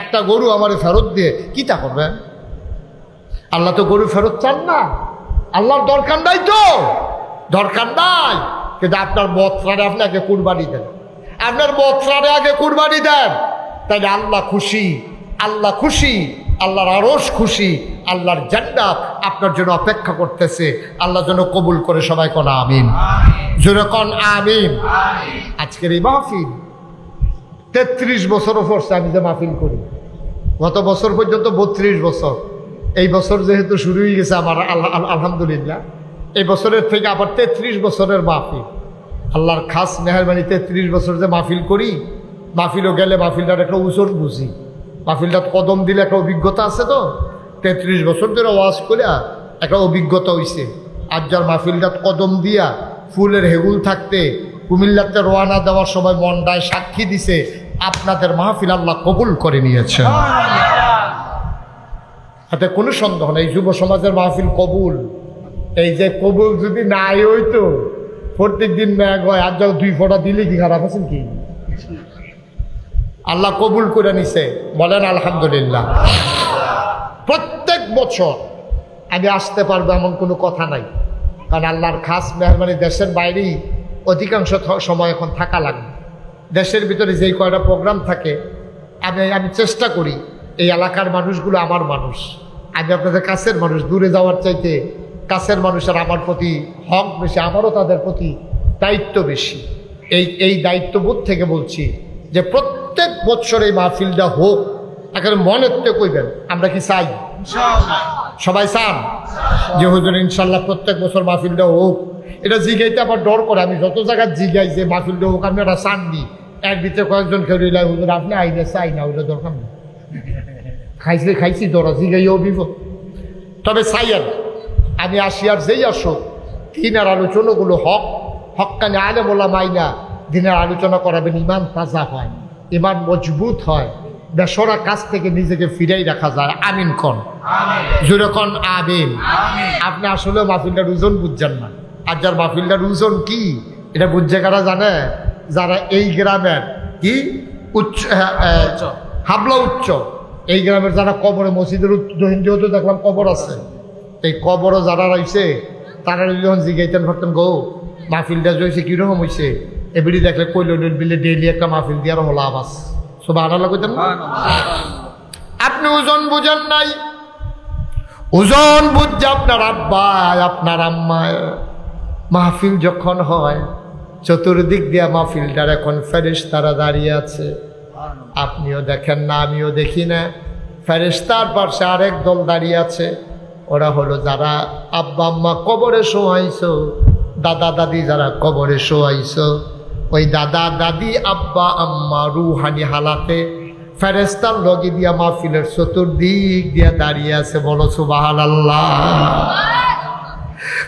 Speaker 1: একটা গরু আমার ফেরত দিয়ে কি তা করবেন? আল্লাহ তো গরু ফেরত চান না, আল্লাহর দরকার নাই, তো দরকার নাই, কিন্তু আপনার বৎসরে আপনি আগে কুরবানি দেন, আপনার বৎসরে আগে কুরবানি দেন, তাইলে আল্লাহ খুশি, আল্লাহ খুশি, আল্লাহর আরশ খুশি, আল্লাহর জান্নাত আপনার জন্য অপেক্ষা করতেছে। আল্লাহ যেন কবুল করে, সবাই কোন আমিন, জোরে কোন আমিন। আজকের এই মাহফিল 33 বছরও পড়ছে আমি যে মাহফিল করি, গত বছর পর্যন্ত 32 বছর, এই বছর যেহেতু শুরু হয়ে গেছে আমার আলহামদুলিল্লাহ, এই বছরের থেকে আবার 33 বছরের মাহফিল। আল্লাহর খাস মেহরবানি 33 বছর যে মাহফিল করি, মাহফিলও গেলে মাহফিলটার একটা উচর বুঝি, মাহফিলটা কদম দিলে একটা অভিজ্ঞতা আছে, তো 33 বছর ধরে ওয়াজ করে একটা অভিজ্ঞতা হয়েছে। আর যার মাহফিলটা কদম দিয়া ফুলের হেগুল থাকতে কুমিল্লাতে রওনা দেওয়ার সময় মনটায় সাক্ষী দিছে আপনাদের মাহফিল আল্লাহ কবুল করে নিয়েছে, এতে কোনো সন্দেহ নেই। যুব সমাজের মাহফিল কবুল, এই যে কবুল যদি নাই হইতো প্রত্যেক দিন ম্যাগ হয়, আর যাও 2 ফোঁটা দিলে কি খারাপ আছেন কি? আল্লাহ কবুল করে নিছে, বলেন আলহামদুলিল্লাহ। প্রত্যেক বছর আমি আসতে পারবো এমন কোনো কথা নাই, কারণ আল্লাহর খাস মেহরবানি দেশের বাইরেই অধিকাংশ সময় এখন থাকা লাগবে। দেশের ভিতরে যেই কয়টা প্রোগ্রাম থাকে আমি চেষ্টা করি, এই এলাকার মানুষগুলো আমার মানুষ, আমি আপনাদের কাছের মানুষ, দূরে যাওয়ার চাইতে কাছের মানুষের আমার প্রতি হক বেশি, আমারও তাদের প্রতি দায়িত্ব বেশি। এই দায়িত্ববোধ থেকে বলছি যে প্রত্যেক বছর এই মাহফিলটা হোক, এখানে মনের তো কইবেন আমরা কি চাই? সবাই চান যে হুজুর ইনশাল্লাহ প্রত্যেক বছর মাহফিলটা হোক। এটা জিগাইতে আবার ডর করে, আমি যত জায়গায় জিগাই যে মাহফিলটা হোক, আমি এটা চান নি, এর ভিতরে কয়েকজন কেউ রইলাই হুজুর আপনি আইনে চাই না, ওইটা দরকার নেই, খাইছি দরা জিগাইও বিপদ। তবে চাইয়েন আমি আসি, আর যেই আসো দিনের আলোচনাগুলো হক্কানে আলে বলা মাইনা দিনের আলোচনা করাবেন, ইমান তাজা হয়, ইমান মজবুত হয়, বেসরা কাজ থেকে নিজেকে ফিরাই রাখা যায়। আমিন কন, জোরে কন আমিন। আপনি আসলে মাহফিলটার ওজন বুঝছেন না, আর যার মাহফিলটার ওজন কি এটা বুঝছে কারা জানে? যারা এই গ্রামের কি উচ্চ হাবলা উচ্চ, এই গ্রামের যারা কবরে, মসজিদের দহিন যেহেতু দেখলাম কবর আছে, এই কবরও যারা রয়েছে তারা যখন জিগাইতেন ভাবতেন গো মাহফিলটা হয়েছে কীরকম হয়েছে, এবিডি দেখলে কইল বিলে ডেইলি একটা মাহফিল দিয়ে আরো লাভ আছে, সুবহানাল্লাহ কইতেন না? আপনি ওজন বুঝেন নাই, ওজন বুঝছে আপনার আব্বা আপনার আম্মায়। মাহফিল যখন হয় চতুর্দিক দিয়া মাহফিলটার এখন ফেরেশতারা দাঁড়িয়ে আছে, আপনিও দেখেন না আমিও দেখি না, ফেরেশতার পাশে আরেক দল দাঁড়িয়ে আছে, ওরা হলো যারা আব্বা আম্মা কবরে শোয়াইছো, দাদা দাদি যারা কবরে শোয়াইছো, ওই দাদা দাদি আব্বা আম্মা রুহানি হালাতে ফেরেশতার লগে দিয়া মাহফিলের চতুর্দিক দিয়া দাঁড়িয়ে আছে, বলো সুবহানাল্লাহ।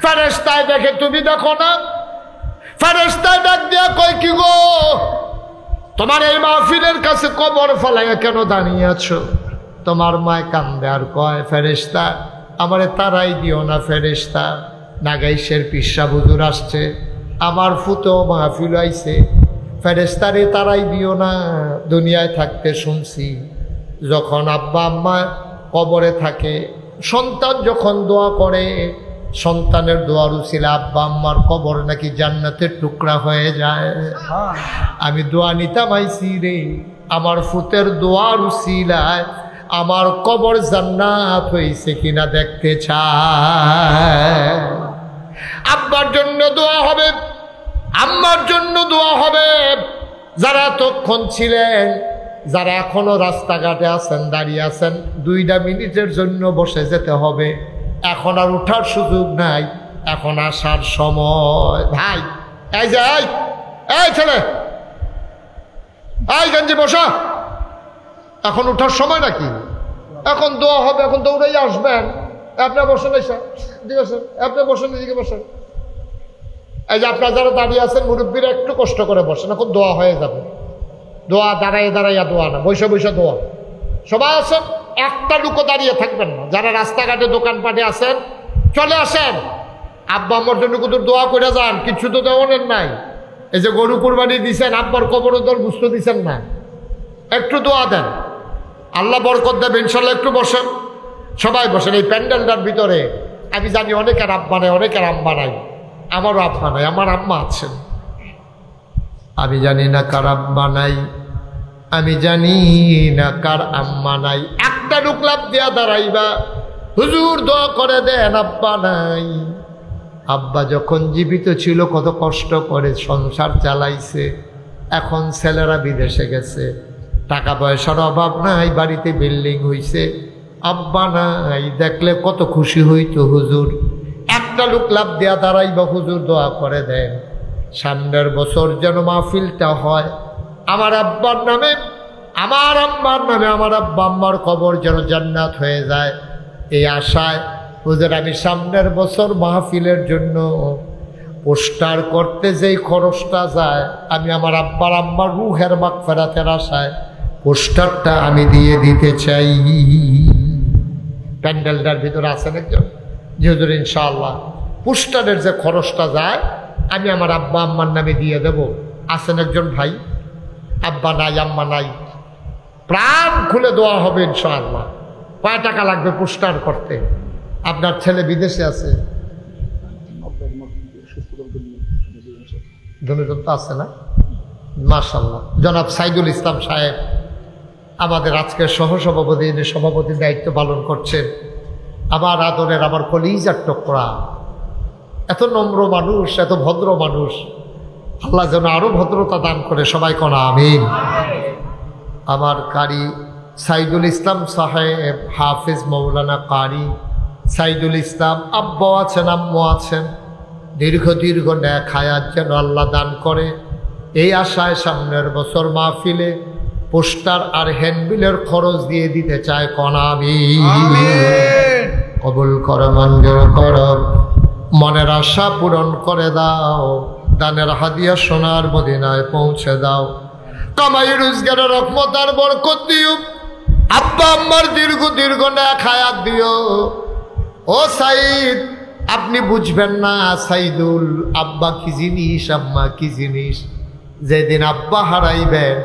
Speaker 1: ফেরেশতায় দেখে তুমি দেখো না, ফেরেশতায় ডাক দিয়া কয় কি গো তোমার এই মাহফিলের কাছে কবর ফেলাইয়া কেন দাঁড়িয়ে আছো? তোমার মায় কান্দে আর কয় ফেরেশতা আমারে তারাই দিও না, ফেরেশতা নাগাইশের পিসা হুজুর আসছে, আমার ফুতো মাহফিল আইছে, ফেরেশতারে তারাই দিও না। দুনিয়ায় থাকতে শুনছি যখন আব্বা আম্মা কবরে থাকে, সন্তান যখন দোয়া করে, সন্তানের দোয়ার উসিলা আব্বা আম্মার কবর নাকি জান্নাতের টুকরা হয়ে যায়। আমি দোয়া নিতাম আইছি রে, আমার ফুতের দোয়ার উসিলায় আমার কবর জান্নাত হয়েছে কিনা দেখতে চায়। আব্বার জন্য দোয়া হবে, আম্মার জন্য দোয়া হবে। যারা তখন ছিলেন, যারা এখনো রাস্তাঘাটে আছেন, দাঁড়িয়ে আছেন, 2 মিনিটের জন্য বসে যেতে হবে, এখন আর উঠার সুযোগ নাই, এখন আসার সময়। ভাই এই যে এই ছেলে, এই গঞ্জি বসা, এখন উঠার সময় নাকি? এখন দোয়া হবে, এখন দৌড়াই আসবেন। আপনার বসেন, এসে দিকে বসেন, আপনি বসেন, এদিকে বসেন। এই যে আপনার যারা দাঁড়িয়ে আছেন মুরব্বীরা একটু কষ্ট করে বসেন, এখন দোয়া হয়ে যাবে। দোয়া দাঁড়াইয়া দোয়া না, বৈশা দোয়া। সবাই আছেন? একটা লুকো দাঁড়িয়ে থাকবেন না। যারা রাস্তাঘাটে দোকানপাটে আছেন চলে আসেন, আব্বা আম্মার জন্য কত দোয়া করে যান। কিছু তো দেওয়ানের নাই। এই যে গরু কুরবানি দিছেন, আব্বার কবরদর বুঝতে দিচ্ছেন না, একটু দোয়া দেন, আল্লাহ বরকত দেবে ইনশাল্লাহ। একটু বসেন, সবাই বসেন। এই প্যান্ডেলটার ভিতরে আমি জানি অনেকের আব্বা নাই, অনেকের আম্মা নাই। আমারও আব্বা নাই, আমার আম্মা আছেন। আমি জানি না কার আব্বা নাই, আমি জানি না কার আম্মা নাই। একটা লোক লাভ দেয়া দাঁড়াইবা, হুজুর দোয়া করে দেন আব্বা নাই। আব্বা যখন জীবিত ছিল কত কষ্ট করে সংসার চালাইছে, এখন ছেলেরা বিদেশে গেছে, টাকা পয়সার অভাব নাই, বাড়িতে বিল্ডিং হইছে, আব্বা নাই। দেখলে কত খুশি হইতো হুজুর। একটা লোক লাভ দেয়া দাঁড়াইবা, হুজুর দোয়া করে দেন সামনের বছর যেন মাহফিলটা হয় আমার আব্বার নামে, আমার আম্মার নামে, আমার আব্বা আম্মার কবর যেন জান্নাত হয়ে যায়। এই আশায় হুজুর আমি সামনের বছর মাহফিলের জন্য পোস্টার করতে যেই খরচটা যায়, আমি আমার আব্বার আম্মার রুহের মাগফিরাতের আশায় পোস্টারটা আমি দিয়ে দিতে চাই। প্যান্ডেলটার ভিতরে আছেন একজন যে হুজুর ইনশাআল্লাহ পোস্টারের যে খরচটা যায় আমি আমার আব্বা আম্মার নামে দিয়ে দেব। আছেন একজন ভাই, আব্বা নাই আম্মা নাই, প্রাণ খুলে দেওয়া হবে ইনশাআল্লাহ। কয় টাকা লাগবে পোস্টার করতে? আপনার ছেলে বিদেশে আছে, দুজন তো আছে না? মাশাআল্লাহ। জনাব সাইদুল ইসলাম সাহেব আমাদের আজকের সহসভাপতি, সভাপতির দায়িত্ব পালন করছেন। আমার আদরের, আমার কলিজার টুকরা, এত নম্র মানুষ, এত ভদ্র মানুষ। আল্লাহ যেন আরো ভদ্রতা দান করে, সবাই কোন আমিন। আমার কারি সাইদুল ইসলাম সাহেব, হাফিজ মৌলানা কারি সাইদুল ইসলাম, আব্বাও আছেন আম্মু আছেন, দীর্ঘ দীর্ঘ ন্যাক হায়াত যেন আল্লাহ দান করে। এই আশায় সামনের বছর মাহফিলে পোস্টার আর হ্যান্ডবিলের খরচ দিয়ে দিতে চায় কোন আমিন। কবুল কর, মঞ্জুর কর, মনের আশা পূরণ করে দাও, দানের হাদিয়া সোনার মদিনায় পৌঁছে দাও। কামাই রোজগারের রহমত আর বরকত দিও, আব্বা আম্মার দীর্ঘ দীর্ঘ ন্যাক হায়াত দিও। ও সাইদ, আপনি বুঝবেন না সাইদুল, আব্বা কি জিনিস, আম্মা কি জিনিস। যেদিন আব্বা হারাইবেন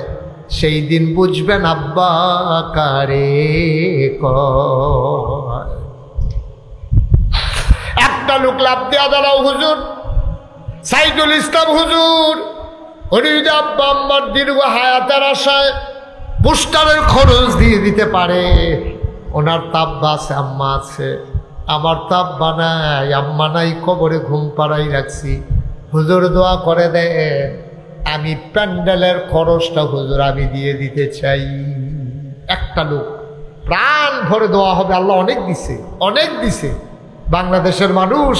Speaker 1: সেই দিন বুঝবেন আব্বা কারে কয়। একটা লোক লাভ দেয়া দাঁড়াও হুজুর, সাইদুল ইসলাম হুজুর, উনি যদি আব্বা আম্মার দীর্ঘ হায়াতের আশায় পোস্টারের খরচ দিয়ে দিতে পারে। ওনার তাব্বা আছে, আম্মা আছে, আমার তাব্বা নাই আম্মা নাই, কবরে ঘুম পাড়াই রাখছি। হুজুর দোয়া করে দেন আমি প্যান্ডেলের খরচটা হুজুর আমি দিয়ে দিতে চাই। একটা লোক প্রাণ ভরে দোয়া হবে। আল্লাহ অনেক দিছে, অনেক দিছে। বাংলাদেশের মানুষ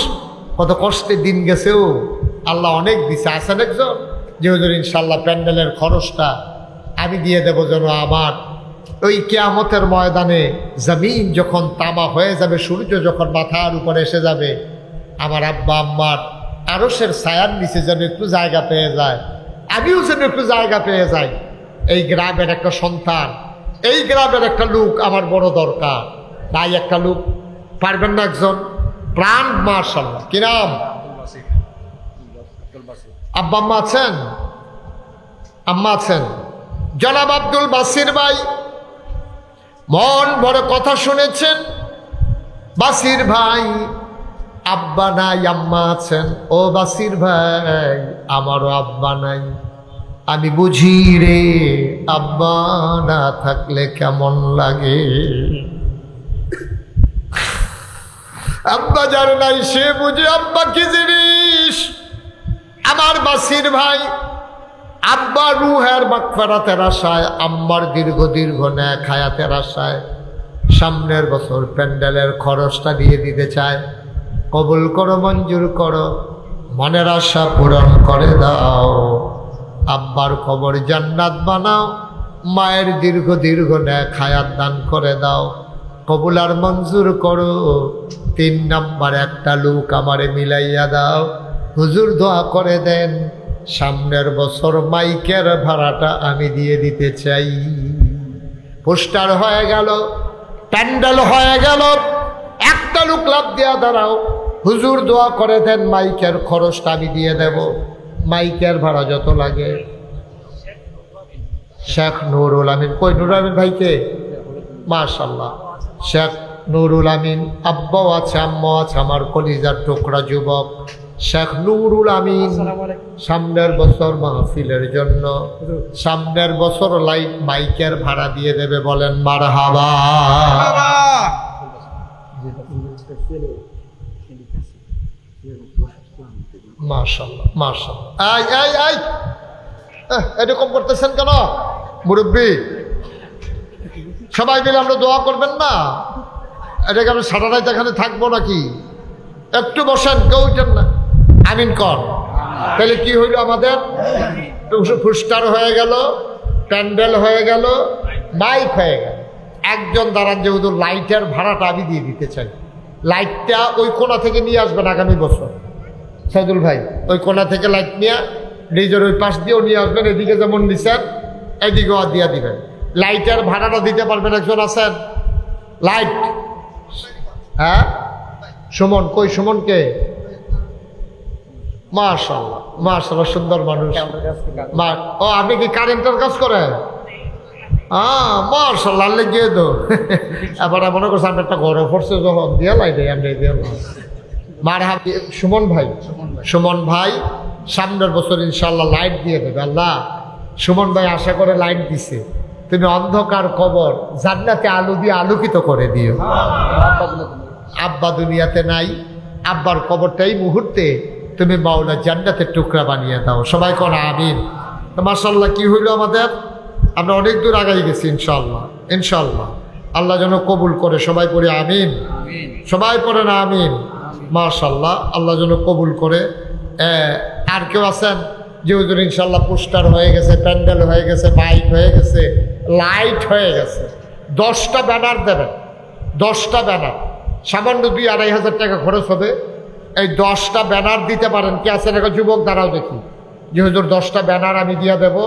Speaker 1: কত কষ্টে দিন গেছেও আল্লাহ অনেক দিছে। আছেন একজন যে হুজুর ইনশাল্লাহ প্যান্ডেলের খরচটা আমি দিয়ে দেবো, যেন আমার ওই কিয়ামতের ময়দানে জমিন যখন তামা হয়ে যাবে, সূর্য যখন মাথার উপরে এসে যাবে, আমার আব্বা আম্মার আরশের ছায়ার নিচে যেন একটু জায়গা পেয়ে যায়, আমিও যেন একটু জায়গা পেয়ে যাই। এই গ্রামের একটা সন্তান, এই গ্রামের একটা লোক আমার বড় দরকার। তাই একটা লোক পারবেন না একজন প্রাণ? মাশাআল্লাহ। কি নাম? আব্বা আম্মা আছেন? আম্মা আছেন? জনাব আব্দুল বাসির ভাই, মন ভরে কথা শুনেছেন। বাসির ভাই, আব্বা নাই আম্মা আছেন। ও বাসির ভাই, আমারও আব্বা নাই। আমি বুঝি রে আব্বা না থাকলে কেমন লাগে। আব্বা যার নাই সে বুঝে আব্বা কি জিনিস। আমার বাসির ভাই, আব্বা রুহের মাগফিরাতের আশায়, আম্মার দীর্ঘ দীর্ঘ ন্যাক হায়াতের আশায় সামনের বছর প্যান্ডেলের খরচটা দিয়ে দিতে চায়। কবুল করো, মঞ্জুর করো, মনের আশা পূরণ করে দাও। আব্বার কবর জান্নাত বানাও, মায়ের দীর্ঘ দীর্ঘ ন্যাক হায়াত দান করে দাও। কবুল আর মঞ্জুর করো। 3 নাম্বার একটা লোক আমারে মিলাইয়া দাও। হুজুর দোয়া করে দেন সামনের বছর মাইকের ভাড়াটা আমি দিয়ে দিতে চাই। পোস্টার হয়ে গেল, প্যান্ডেল হয়ে গেল, একটা লোক লাভ দিয়া দাঁড়াও, হুজুর দোয়া করে দেন, মাইকের খরচটা আমি দিয়ে দেব, মাইকের ভাড়া যত লাগে। শেখ নুরুল আমিন, কই নুরুল আমিন ভাইকে? মাশাআল্লাহ, শেখ নুরুল আমিন আব্বাও আছে, আম্মাও আছে, আমার কলিজার টুকরা যুবক শেখ নুরুল আমিন সামনের বছর মাহফিলের জন্য, সামনের বছর লাইট মাইকের ভাড়া দিয়ে দেবে, বলেন মারহাবা। মাশাআল্লাহ মাশাআল্লাহ। আই আই আই, এরকম করতেছেন কেন মুরব্বী? সবাই মিলে আমরা দোয়া করবেন না? এটাকে আমি সারা রাত এখানে থাকবো নাকি? একটু বসেন, কেউ উঠেন না, আমিন কর। তাহলে কি হইল? আমাদের পুস্টার হয়ে গেল, প্যান্ডেল হয়ে গেল, মাইক হয়ে গেল। একজন দাঁড়ান, যেহেতু লাইটের ভাড়াটা আমি দিয়ে দিতে চাই, লাইটটা ওই কোণা থেকে নিয়ে আসবেন আগামী বছর। সাইদুল ভাই ওই কোণা থেকে লাইট নিয়ে নিজের ওই পাশ দিয়েও নিয়ে আসবেন, এদিকে যেমন নিচ্ছেন এদিকেও দিয়ে দিবেন। লাইটের ভাড়াটা দিতে পারবেন? একজন আছেন? লাইট, হ্যাঁ সুমন, কই সুমনকে? মাশাআল্লাহ মাশাআল্লাহ, সুন্দর মানুষ। ও আপনি কি কারেন্টের কাজ করেন? মাশাআল্লাহ, লেগে তো এবার মনে করছে আমি একটা ঘরে পড়ছে, যখন দিয়ে লাইটে আমি দিয়ে মারহাবা। সুমন ভাই, সুমন ভাই সামনের বছর ইনশাআল্লাহ লাইট দিয়ে দেবে আল্লাহ। সুমন ভাই আশা করে লাইট দিছে, তুমি অন্ধকার কবর জান্নাতে আলো দিয়ে আলোকিত করে দিও। আব্বা দুনিয়াতে নাই, আব্বার কবরটাই মুহূর্তে তুমি মাওলা জান্নাতের টুকরা বানিয়ে দাও। সবাই কোন আমিন। মাশাআল্লাহ, কি হইল আমাদের? আমরা অনেক দূর আগাই গেছি ইনশাআল্লাহ। ইনশাআল্লাহ আল্লাহ যেন কবুল করে। সবাই পড়ে আমিন, সবাই পড়ে না আমিন। মাশাআল্লাহ, আল্লাহ যেন কবুল করে। আর কেউ আছেন যে হুজুর ইনশাআল্লাহ পোস্টার হয়ে গেছে, প্যান্ডেল হয়ে গেছে, মাইক হয়ে গেছে, লাইট হয়ে গেছে, 10টা ব্যানার দেবেন, 10টা ব্যানার, সামান্য 2-2.5 টাকা খরচ হবে। এই 10টা ব্যানার দিতে পারেন? কে আছেন? একটা যুবক দাঁড়াও দেখি, যে হুজুর 10টা ব্যানার আমি দিয়ে দেবো।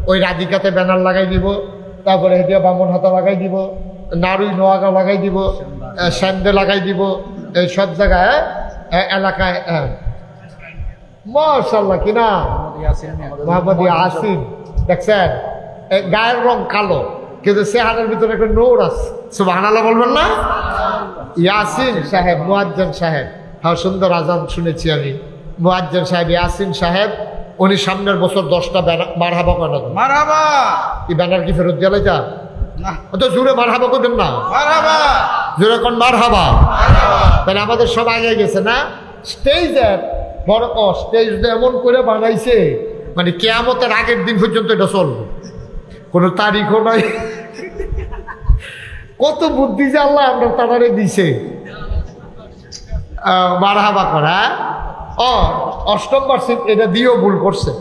Speaker 1: ওই রাধিকাতে ব্যানার লাগাই দিব, তারপরে হেদিয়া বামন হাতা লাগাই দিব, নারুই নোয়াগা লাগাই দিব, স্যান্ডে লাগাই দিব, এই সব জায়গায় এলাকায়। মাশাআল্লাহ, কিনা মোহাম্মদ ইয়াসিন, দেখছেন গায়ের রং কালো কিন্তু চেহারার ভিতরে একটা নূর আছে। সুবহানাল্লাহ বলবেন না? ইয়াসিন সাহেব, মুয়াজ্জিন সাহেব, হ্যাঁ সুন্দর আজান শুনেছি আমি। মুয়াজ্জিন সাহেব ইয়াসিন সাহেব, উনি সামনের বছর 10টা ব্যানার। মারহাবা কেন? মারহাবা। এই ব্যানার কি ফেরত দিয়ে লাইতা? তো জোরে মারহাবা করবেন না? মারহাবা জোরে কোন? মারহাবা। তাহলে আমাদের সব আগে গেছে না? স্টেজের বড় স্টেজ এমন করে বানাইছে, মানে কিয়ামতের আগের দিন পর্যন্ত এটা চলবে, কোনো তারিখও নাই। কত বুদ্ধি যে আল্লাহ আমরা তারারে দিছে। মারহাবা করা। অষ্টম বার্ষিক এটা দিয়েও ভুল করছে,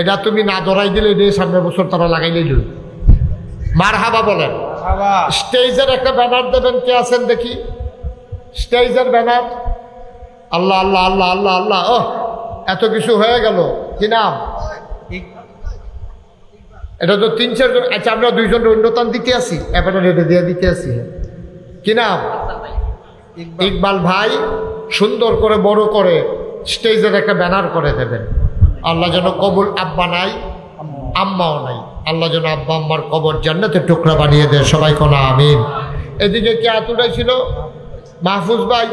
Speaker 1: এটা তুমি না ধরাই দিলে এটা সামনের বছর তারা লাগাইলেই দিল। মারহাবা বলেন। স্টেজের একটা ব্যানার দেবেন, কে আছেন দেখি? স্টেজের ব্যানার। আল্লাহ আল্লাহ আল্লাহ আল্লাহ আল্লাহ, এত কিছু হয়ে গেল। কি নাম? এটা তো 3-4 জন। আচ্ছা, আমরা 2 জন অন্যতান দিতে আসি, এবারে এটা দিয়ে দিতে আসি। কি নাম? ইকবাল ভাই। সুন্দর করে বড় করে স্টেজের একটা ব্যানার করে দেবেন। আল্লাহ যেন কবুল। আব্বা নাই, আম্মাও নাই, আল্লাহ যেন আব্বা আম্মার কবর জান্নাতের টুকরা বানিয়ে দেয়। সবাই কোন আমিন। এদিকে কে আতুটাই ছিল? মাহফুজ ভাই,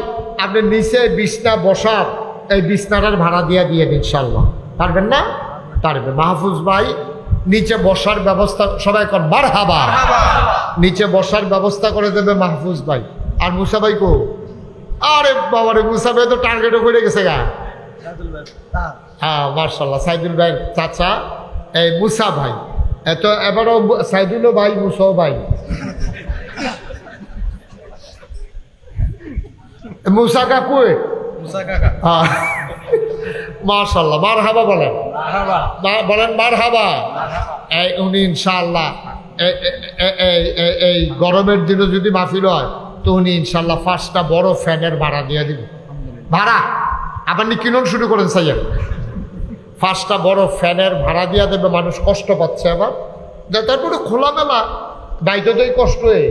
Speaker 1: আপনি নিচে বিছনা বসার, এই বিছনাটার ভাড়া দিয়ে ইনশাল্লাহ। পারবেন না? পারবে। মাহফুজ ভাই নিচে বসার ব্যবস্থা, সবাই কর মারহাবা। নিচে বসার ব্যবস্থা করে দেবে মাহফুজ ভাই। আর মুসা ভাই কো? আরে বাবারে, মুসা ভাই তো টার্গেটও করে গেছে গা। হ্যাঁ মার্শাল্লাহ, সাইদুল ভাইয়ের চাচা এই মুসা ভাই। এত এবারও সাইদুলও ভাই, মুসাও ভাই। মুসা কাকু, মাশাআল্লাহ, মারহাবা বলেন। বলেন মারহাবা। উনি ইনশাআল্লাহ এই গরমের দিনে যদি মাহফিল হয় তো উনি ইনশাআল্লাহ 5টা বড় ফ্যানের ভাড়া দিয়ে দিবে। ভাড়া আপনি কিনুন শুরু করেন সাইয়া, 5টা বড় ফ্যানের ভাড়া দিয়ে দেবে। মানুষ কষ্ট পাচ্ছে আবার, তারপরে খোলামেলা বাইরে কষ্ট হয়ে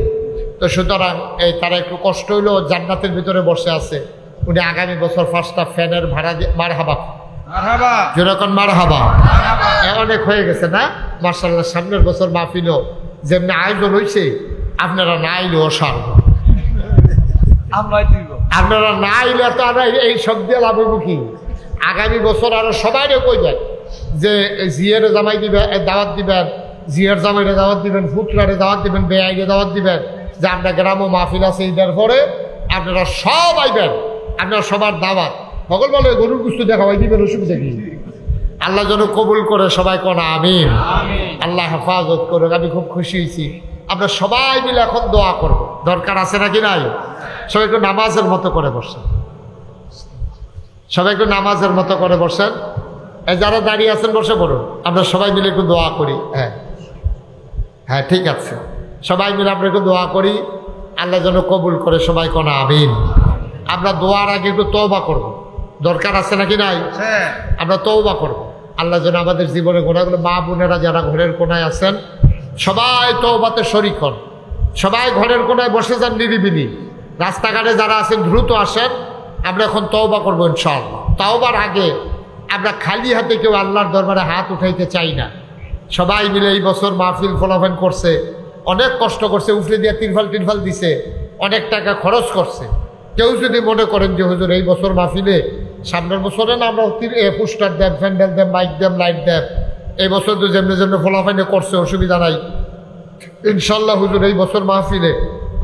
Speaker 1: তো সুতরাং এই তারা একটু কষ্ট হইলেও জান্নাতের ভিতরে বসে আছে। উনি আগামী বছর ফার্স্টটা ফ্যানের ভাড়া দিয়ে মারহাবা যেরকম মারহাবা অনেক হয়ে গেছে না মার্শাল্লাহ। সামনের বছর মাহফিলও যেমনি আয়োজন হয়েছে আপনারা না আইলেও সারব, আপনারা না আইলে তো আমরা এই সব দিয়ে লাভ হইব কি। আগামী বছর আরো সবাই কইবেন যে জিয়ারে জামাই দিবেন, দাওয়াত দিবেন, জিয়ার জামাইরে দাওয়াত দিবেন, ফুটলারে দাওয়াত দিবেন, বেআইনে দাওয়াত দিবেন, যে আমরা গ্রামও মাহফিল আছে ঈদের পরে আপনারা সব আইবেন, আপনারা সবার দাওয়াত। সকল বলে গরুর গুস্তু দেখাবাই দিবেন, অসুবিধা কি। আল্লাহ যেন কবুল করে, সবাই কোন আমিন। আল্লাহ হেফাজত করুক। আমি খুব খুশি হয়েছি। আমরা সবাই মিলে এখন দোয়া করব, দরকার আছে নাকি নাই? সবাই একটু নামাজের মতো করে বসেন, সবাই একটু নামাজের মতো করে বসেন। যারা দাঁড়িয়ে আছেন বসে পড়ুন, আমরা সবাই মিলে একটু দোয়া করি। হ্যাঁ হ্যাঁ ঠিক আছে, সবাই মিলে আমরা একটু দোয়া করি, আল্লাহ যেন কবুল করে, সবাই কোন আমিন। আমরা দোয়ার আগে একটু তওবা করব, দরকার আছে নাকি নাই? আমরা তওবা করব, আল্লাহ যেন আমাদের জীবনে গোনাগুলো, মা বোনেরা যারা ঘরের কোনায় আছেন সবাই তওবাতে শরীক হন। সবাই ঘরের কোনায় বসে যান নিরিবিলি। রাস্তাঘাটে যারা আছেন দ্রুত আসেন, আমরা এখন তওবা করবো ইনশাআল্লাহ। তওবার আগে আমরা খালি হাতে কেউ আল্লাহর দরবারে হাত উঠাইতে চাই না। সবাই মিলে এই বছর মাহফিল ফলাফল করছে, অনেক কষ্ট করছে, উফরে দিয়ে তিরফাল দিছে, অনেক টাকা খরচ করছে। কেউ যদি মনে করেন যে হুজুর এই বছর মাহফিলে, সামনের বছরে না আমরা পোস্টার দেন, প্যান্ডেল দেন, মাইক দেন, লাইট দেন, এই বছর তো যেমনি যেমনি ফলাফাইনে করছে, অসুবিধা নাই ইনশাল্লাহ। হুজুর এই বছর মাহফিলে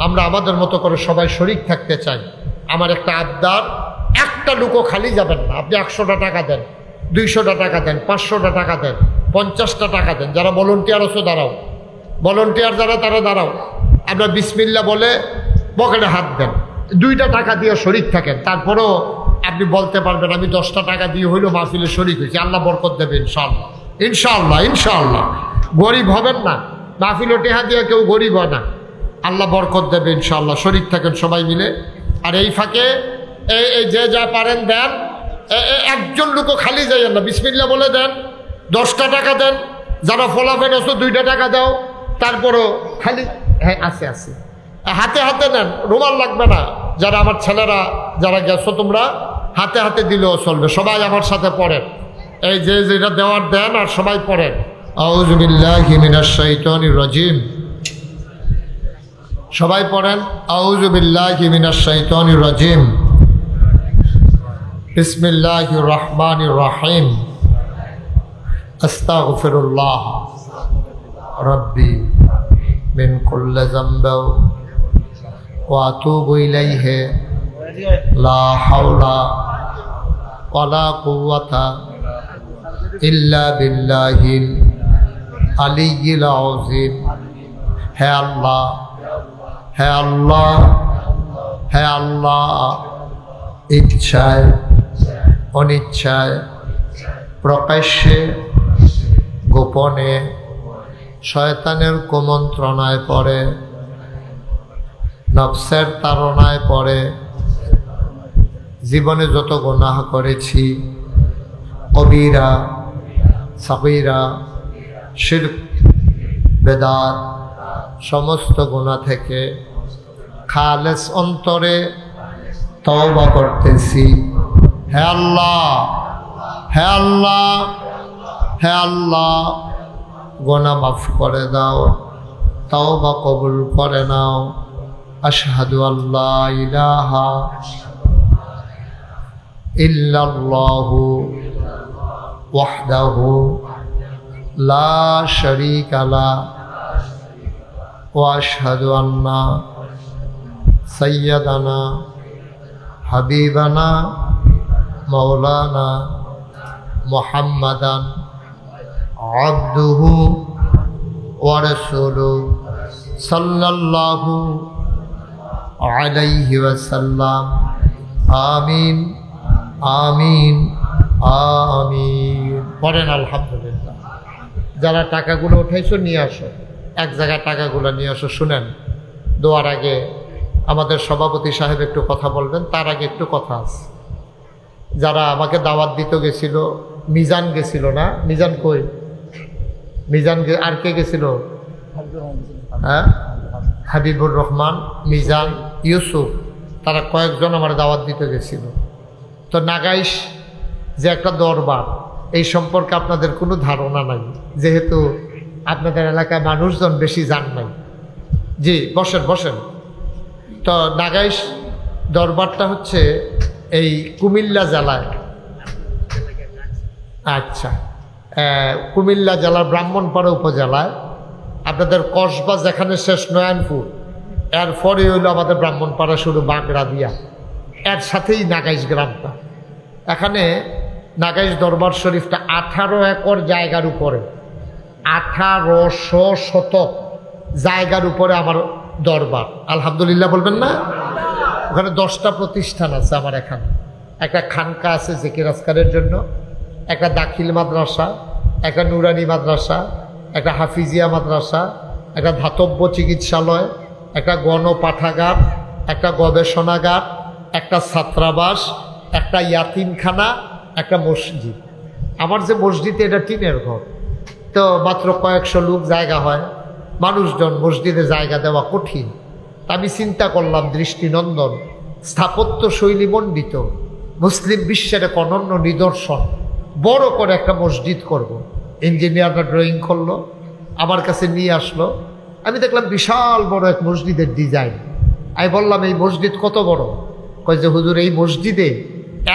Speaker 1: আমরা আমাদের মতো করে সবাই শরিক থাকতে চাই। আমার একটা আবদার, একটা লুকো খালি যাবেন না। আপনি 100টা টাকা দেন, 200টা টাকা দেন, 500টা টাকা দেন, 50টা টাকা দেন। যারা ভলেন্টিয়ার আছো দাঁড়াও, ভলেন্টিয়ার যারা তারা দাঁড়াও। আমরা বিসমিল্লাহ বলে পকেটে হাত দেন, 2টা টাকা দিয়ে শরিক থাকেন। তারপরেও আপনি বলতে পারবেন আমি 10টা টাকা দিয়ে হইলেও মাহফিলে শরিক হয়েছি, আল্লাহ বরকত দেবে ইনশাআল্লাহ। ইনশাআল্লাহ ইনশাআল্লাহ গরিব হবেন না, মাহফিল টেহা দিয়ে কেউ গরিব হয় না, আল্লাহ বরকত দেবে ইনশাআল্লাহ। শরিক থাকেন সবাই মিলে। আর এই ফাঁকে এই যে যা পারেন দেন, একজন লোকও খালি যাইয়েন না, বিসমিল্লাহ বলে দেন। 10টা টাকা দেন, যারা ফলাফেন আছো 2টা টাকা দাও। তারপরও খালি হ্যাঁ আছে আছে, হাতে হাতে নেন, রুমাল লাগবে না। যারা আমার ছেলেরা যারা গেছো তোমরা হাতে হাতে দিলেও চলবে। সবাই আমার সাথে পড়েন, এই যে যেটা দেওয়ার দেন, আর সবাই পড়েন আউযু বিল্লাহি মিনাশ শাইতানির রাজিম। সবাই পড়েন আউযু বিল্লাহি মিনাশ শাইতানির রাজিম, বিসমিল্লাহির রহমানির রহিম, আস্তাগফিরুল্লাহ রাব্বি মিন কুল্লি যামবিন ওয়া আতুবু ইলাইহি লা হাওলা ওয়ালা কুওয়াতা ইল্লা বিল্লাহিল আলিয়্যিল আযীম। হে আল্লাহ, হে আল্লাহ, হে আল্লাহ, ইচ্ছায় অনিচ্ছায়, প্রকাশ্যে গোপনে, শয়তানের কুমন্ত্রণায় পড়ে, নফসের তাড়নায় পড়ে জীবনে যত গুনাহ করেছি, কবিরা সাগীরা, শিরক, বেদাত, সমস্ত গুনাহ থেকে খালেস অন্তরে তওবা করতেছি। হে আল্লাহ, হে আল্লাহ, হে আল্লাহ, গুনাহ মাফ করে দাও, তওবা কবুল করে নাও। আশহাদু আল্লা ইলাহা ইল্লাল্লাহু ওয়াহদাহু লা শারীকা লাহু ওয়া আশহাদু আন্না সাইয়্যিদানা হাবিবানা মাওলানা মুহাম্মাদান আবদুহু ওয়া রাসূলুহু সাল্লাল্লাহু আলাইহি ওয়াসাল্লাম। আমিন আমিন আমিন। পড়েন আলহামদুলিল্লাহ। যারা টাকাগুলো উঠাইছো নিয়ে আসো, এক জায়গায় টাকাগুলো নিয়ে আসো। শুনেন, দোয়ার আগে আমাদের সভাপতি সাহেব একটু কথা বলবেন, তার আগে একটু কথা আছে। যারা আমাকে দাওয়াত দিতে গেছিল, মিজান গেছিল না? মিজান কই? মিজান আর কে গেছিল? হ্যাঁ, হাবিবুর রহমান, মিজান, ইউসুফ, তারা কয়েকজন আমার দাওয়াত দিতে গেছিল। তো নাগাইশ যে একটা দরবার, এই সম্পর্কে আপনাদের কোনো ধারণা নাই, যেহেতু আপনাদের এলাকায় মানুষজন বেশি জান নাই। জি, বসেন বসেন। তো নাগাইশ দরবারটা হচ্ছে এই কুমিল্লা জেলায়, আচ্ছা, কুমিল্লা জেলার ব্রাহ্মণপাড়া উপজেলায়। আপনাদের কসবা যেখানে শেষ নয়নপুর, এরপরে হইল আমাদের ব্রাহ্মণপাড়া শুরু বাগড়া দিয়া, এর সাথেই নাগাইশ গ্রামটা। এখানে নাগাইশ দরবার শরীফটা 18 একর জায়গার উপরে, 1800 শতক জায়গার উপরে আমার দরবার। আলহামদুলিল্লাহ বলবেন না? ওখানে 10টা প্রতিষ্ঠান আছে আমার এখানে। একটা খানকা আছে জিকির আজকারের জন্য, একটা দাখিল মাদ্রাসা, একটা নুরানি মাদ্রাসা, একটা হাফিজিয়া মাদ্রাসা, একটা ধাতব্য চিকিৎসালয়, একটা গণপাঠাগার, একটা গবেষণাগার, একটা ছাত্রাবাস, একটা ইয়াতিমখানা, একটা মসজিদ। আমার যে মসজিদ এটা টিনের ঘর, তো মাত্র কয়েকশো লোক জায়গা হয়, মানুষজন মসজিদে জায়গা দেওয়া কঠিন। আমি চিন্তা করলাম দৃষ্টিনন্দন, স্থাপত্য শৈলী মণ্ডিত, মুসলিম বিশ্বের এক অনন্য নিদর্শন, বড় করে একটা মসজিদ করব। ইঞ্জিনিয়াররা ড্রয়িং করলো, আমার কাছে নিয়ে আসলো। আমি দেখলাম বিশাল বড় এক মসজিদের ডিজাইন। আমি বললাম, এই মসজিদ কত বড়? কয় যে হুজুর, এই মসজিদে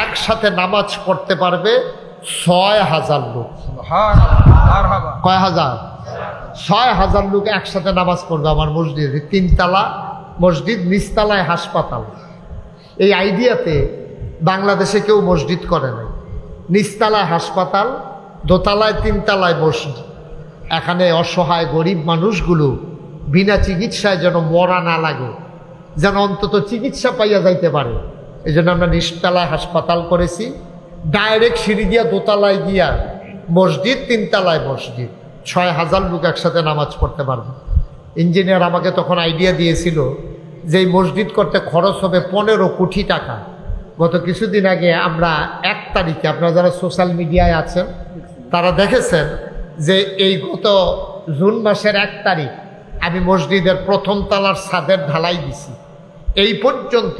Speaker 1: একসাথে নামাজ পড়তে পারবে 6000 লোক। কয় হাজার? 6000 লোক একসাথে নামাজ পড়বে আমার মসজিদে। 3 তলা মসজিদ, নিচতলায় হাসপাতাল। এই আইডিয়াতে বাংলাদেশে কেউ মসজিদ করে নাই। নিচতলায় হাসপাতাল, দোতলায় 3 তলায় মসজিদ। এখানে অসহায় গরিব মানুষগুলো বিনা চিকিৎসায় যেন মরা না লাগে, যেন অন্তত চিকিৎসা পাইয়া যাইতে পারে, এই জন্য আমরা নিচতলায় হাসপাতাল করেছি। ডাইরেক্ট সিঁড়ি দিয়া দোতলায় গিয়া মসজিদ, 3 তলায় মসজিদ। 6000 লোক একসাথে নামাজ পড়তে পারবে। ইঞ্জিনিয়ার আমাকে তখন আইডিয়া দিয়েছিল যে এই মসজিদ করতে খরচ হবে 15 কোটি টাকা। গত কিছুদিন আগে আমরা 1 তারিখে, আপনারা যারা সোশ্যাল মিডিয়ায় আছেন তারা দেখেছেন যে এই গত জুন মাসের 1 তারিখ আমি মসজিদের 1ম তলার ছাদের ঢালাই দিছি। এই পর্যন্ত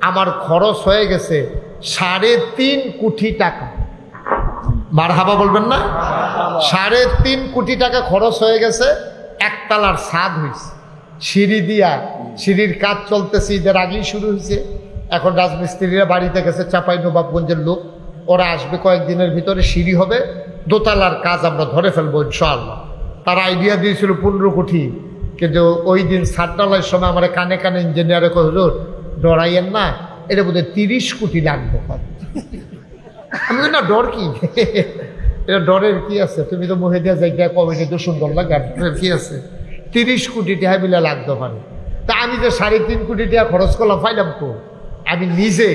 Speaker 1: আমার খরচ হয়ে গেছে 3.5 কোটি টাকা। মারহাবা বলবেন না? 3.5 কোটি টাকা খরচ হয়ে গেছে। 1 তলার ছাদ হয়েছে, সিঁড়ি দিয়া, সিঁড়ির কাজ চলতেছে, ঈদের আগেই শুরু হয়েছে। এখন রাজমিস্ত্রিরা বাড়িতে গেছে, চাঁপাইনবাবগঞ্জের লোক, ওরা আসবে কয়েকদিনের ভিতরে, সিঁড়ি হবে, দোতলার কাজ আমরা ধরে ফেলবো ইনশাআল্লাহ। তারা আইডিয়া দিয়েছিল 15 কোটি, কিন্তু ওই দিন ছাদ ঢালাইয়ের সময় আমার কানে কানে ইঞ্জিনিয়ারে কয়, হুজুর ডরাইয়েন না, এটা বোধহয় 30 কোটি লাগবে। আমি না, ডর কি? এটা ডরের কি আছে? তুমি তো মহিলা জায়গায় কমিটি তো সুন্দর লাগে, কি আছে? 30 কোটি টাকা বিলে লাগতে পারে। তা আমি যে 3.5 কোটি টাকা খরচ করলাম, পাইলাম তো। আমি নিজে